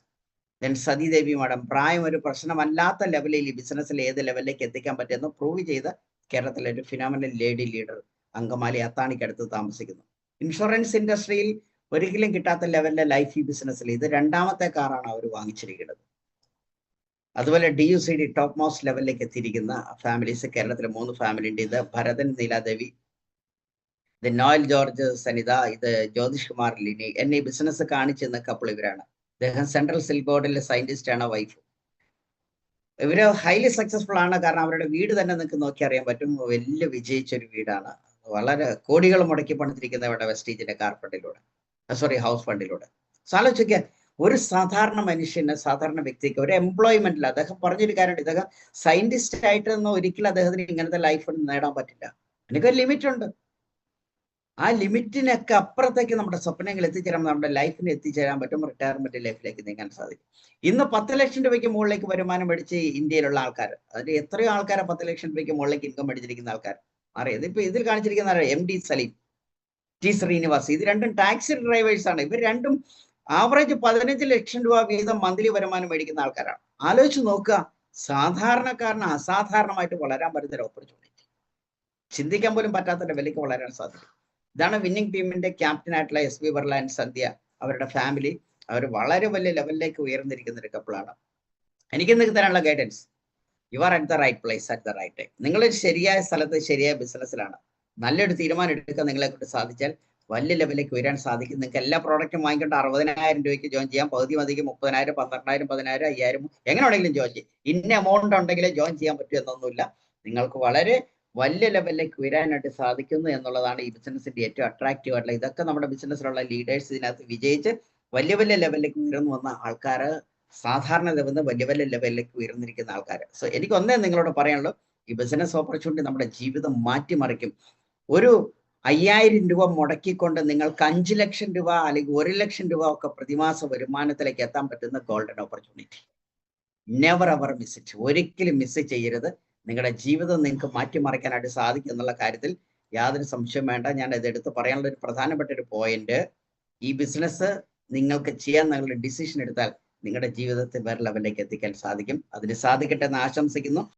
ദെൻ സതീദേവി മാഡം, പ്രായം ഒരു പ്രശ്നമല്ലാത്ത ലെവലിൽ ഈ ബിസിനസ്സിൽ ഏത് ലെവലിലേക്ക് എത്തിക്കാൻ പറ്റുമെന്ന് പ്രൂവ് ചെയ്ത കേരളത്തിലെ ഒരു ഫിനോമിനൽ ലേഡി ലീഡർ. അങ്കമാലി അത്താണിക്കടുത്ത് താമസിക്കുന്നു. ഇൻഷുറൻസ് ഇൻഡസ്ട്രിയിൽ ഒരിക്കലും കിട്ടാത്ത ലെവലിലെ ലൈഫ് ഈ ബിസിനസ്സിൽ ഇത് 2ാമത്തെ കാറാണ് അവർ വാങ്ങിച്ചിരിക്കുന്നത്. അതുപോലെ DUCD ടോപ്പ് മോസ്റ്റ് ലെവലിലേക്ക് എത്തിയിരിക്കുന്ന ഫാമിലീസ് കേരളത്തിലെ 3 ഫാമിലി ഉണ്ട്. ഇത് ഭരതൻ നീലാദേവി, ഇത് നോയൽ ജോർജ് സനിത, ഇത് ജ്യോതിഷ് കുമാർ ലിനി. എന്നെ ഈ ബിസിനസ് കാണിച്ചെന്ന കപ്പിൾ ഇവരാണ്. അദ്ദേഹം സെൻട്രൽ സിൽക്ക് ബോർഡിലെ സയന്റിസ്റ്റ് ആണ്, വൈഫ്. ഇവര് ഹൈലി സക്സസ്ഫുൾ ആണ്. കാരണം അവരുടെ വീട് തന്നെ നിങ്ങൾക്ക് നോക്കി അറിയാൻ പറ്റും. വലിയ വിജയിച്ചൊരു വീടാണ്. വളരെ കോടികൾ മുടക്കി പണിതിരിക്കുന്ന ഇവിടെ വെസ്റ്റീജിന്റെ കാർ ഫണ്ടിലൂടെ, ഹൗസ് ഫണ്ടിലൂടെ. ആലോചിക്കുക, ഒരു സാധാരണ മനുഷ്യന്, സാധാരണ വ്യക്തിക്ക് ഒരു എംപ്ലോയ്മെന്റിൽ അദ്ദേഹം പറഞ്ഞൊരു കാര്യമുണ്ട്. ഇദ്ദേഹം സയന്റിസ്റ്റ് ആയിട്ടൊന്നും ഒരിക്കലും അദ്ദേഹത്തിന് ഇങ്ങനത്തെ ലൈഫ് നേടാൻ പറ്റില്ല. എനിക്കൊരു ലിമിറ്റ് ഉണ്ട്. ആ ലിമിറ്റിനൊക്കെ അപ്പുറത്തേക്ക് നമ്മുടെ സ്വപ്നങ്ങൾ എത്തിച്ചേരാൻ, നമ്മുടെ ലൈഫിന് എത്തിച്ചേരാൻ പറ്റും. റിട്ടയർമെന്റ് ലൈഫിലേക്ക് നീങ്ങാൻ സാധിക്കും. ഇന്ന് 10 ലക്ഷം രൂപയ്ക്ക് മുകളിലേക്ക് വരുമാനം മേടിച്ച് ഇന്ത്യയിലുള്ള ആൾക്കാർ, അതിൽ എത്രയോ ആൾക്കാരെ 10 ലക്ഷം രൂപയ്ക്ക് മുകളിലേക്ക് ഇൻകം മേടിച്ചിരിക്കുന്ന ആൾക്കാർ അറിയാം. ഇപ്പൊ ഇതിൽ കാണിച്ചിരിക്കുന്ന MD സലീം, T ശ്രീനിവാസ്, ഇത് 2ഉം ടാക്സി ഡ്രൈവേഴ്സ് ആണ്. ഇവർ 2ഉം ആവറേജ് 15 ലക്ഷം രൂപ വീതം മന്ത്ലി വരുമാനം മേടിക്കുന്ന ആൾക്കാരാണ്. ആലോചിച്ച് നോക്കുക, സാധാരണക്കാരന് അസാധാരണമായിട്ട് വളരാൻ പറ്റുന്ന ഒരു ഓപ്പർച്യൂണിറ്റി. ചിന്തിക്കാൻ പോലും പറ്റാത്ത ലെവലിലേക്ക് വളരാൻ സാധിക്കും. ഇതാണ് വിന്നിംഗ് ടീമിന്റെ ക്യാപ്റ്റൻ ആയിട്ടുള്ള SB ബർല ആൻഡ് സന്ധ്യ, അവരുടെ ഫാമിലി. അവർ വളരെ വലിയ ലെവലിലേക്ക് ഉയർന്നിരിക്കുന്ന ഒരു കപ്പിളാണ്. എനിക്ക് നിങ്ങൾക്ക് തരാനുള്ള guidance, you are at the right place at the right time. നിങ്ങൾ ശരിയായ സ്ഥലത്ത് ശരിയായ ബിസിനസ്സിലാണ്. നല്ലൊരു തീരുമാനം എടുക്കാൻ നിങ്ങളെ കൊണ്ട് സാധിച്ചാൽ വലിയ ലെവലിലേക്ക് ഉയരാൻ സാധിക്കും. നിങ്ങൾക്ക് എല്ലാ പ്രോഡക്റ്റും വാങ്ങിക്കൊണ്ട് 60,000 രൂപയ്ക്ക് ജോയിൻ ചെയ്യാം. പകുതി മതിക്ക് 30,000, 12,000, 10,000, 5,000 എങ്ങനെ വേണമെങ്കിലും ജോയിൻ ചെയ്യും. ഇന്ന എമൗണ്ട് ഉണ്ടെങ്കിലേ ജോയിൻ ചെയ്യാൻ പറ്റൂ എന്നൊന്നുമില്ല. നിങ്ങൾക്ക് വളരെ വലിയ ലെവലിലേക്ക് ഉയരാനായിട്ട് സാധിക്കുന്നു എന്നുള്ളതാണ് ഈ ബിസിനസിന്റെ ഏറ്റവും അട്രാക്റ്റീവ് ആയിട്ടുള്ള. ഇതൊക്കെ നമ്മുടെ ബിസിനസ്സിലുള്ള ലീഡേഴ്സ് ഇതിനകത്ത് വിജയിച്ച് വലിയ വലിയ ലെവലിലേക്ക് ഉയർന്നു വന്ന ആൾക്കാർ, സാധാരണ ലെവലിൽ വലിയ വലിയ ലെവലിലേക്ക് ഉയർന്നിരിക്കുന്ന ആൾക്കാർ. സോ എനിക്ക് ഒന്നേ നിങ്ങളോട് പറയാനുള്ളൂ, ഈ ബിസിനസ് ഓപ്പർച്യൂണിറ്റി നമ്മുടെ ജീവിതം മാറ്റിമറിക്കും. ഒരു 5,000 രൂപ മുടക്കിക്കൊണ്ട് നിങ്ങൾക്ക് 5 ലക്ഷം രൂപ അല്ലെങ്കിൽ 1 ലക്ഷം രൂപ ഒക്കെ പ്രതിമാസ വരുമാനത്തിലേക്ക് എത്താൻ പറ്റുന്ന golden opportunity. Never ever miss it. ഒരിക്കലും മിസ് ചെയ്യരുത്. നിങ്ങളുടെ ജീവിതം നിങ്ങൾക്ക് മാറ്റിമറിക്കാനായിട്ട് സാധിക്കും എന്നുള്ള കാര്യത്തിൽ യാതൊരു സംശയം വേണ്ട. ഞാൻ ഇത് എടുത്ത് പറയാനുള്ള ഒരു പ്രധാനപ്പെട്ട ഒരു പോയിന്റ്, ഈ ബിസിനസ് നിങ്ങൾക്ക് ചെയ്യാൻ നിങ്ങളുടെ ഡിസിഷൻ എടുത്താൽ നിങ്ങളുടെ ജീവിതത്തെ വേറെ ലെവലിലേക്ക് എത്തിക്കാൻ സാധിക്കും. അതിന് സാധിക്കട്ടെ എന്ന് ആശംസിക്കുന്നു.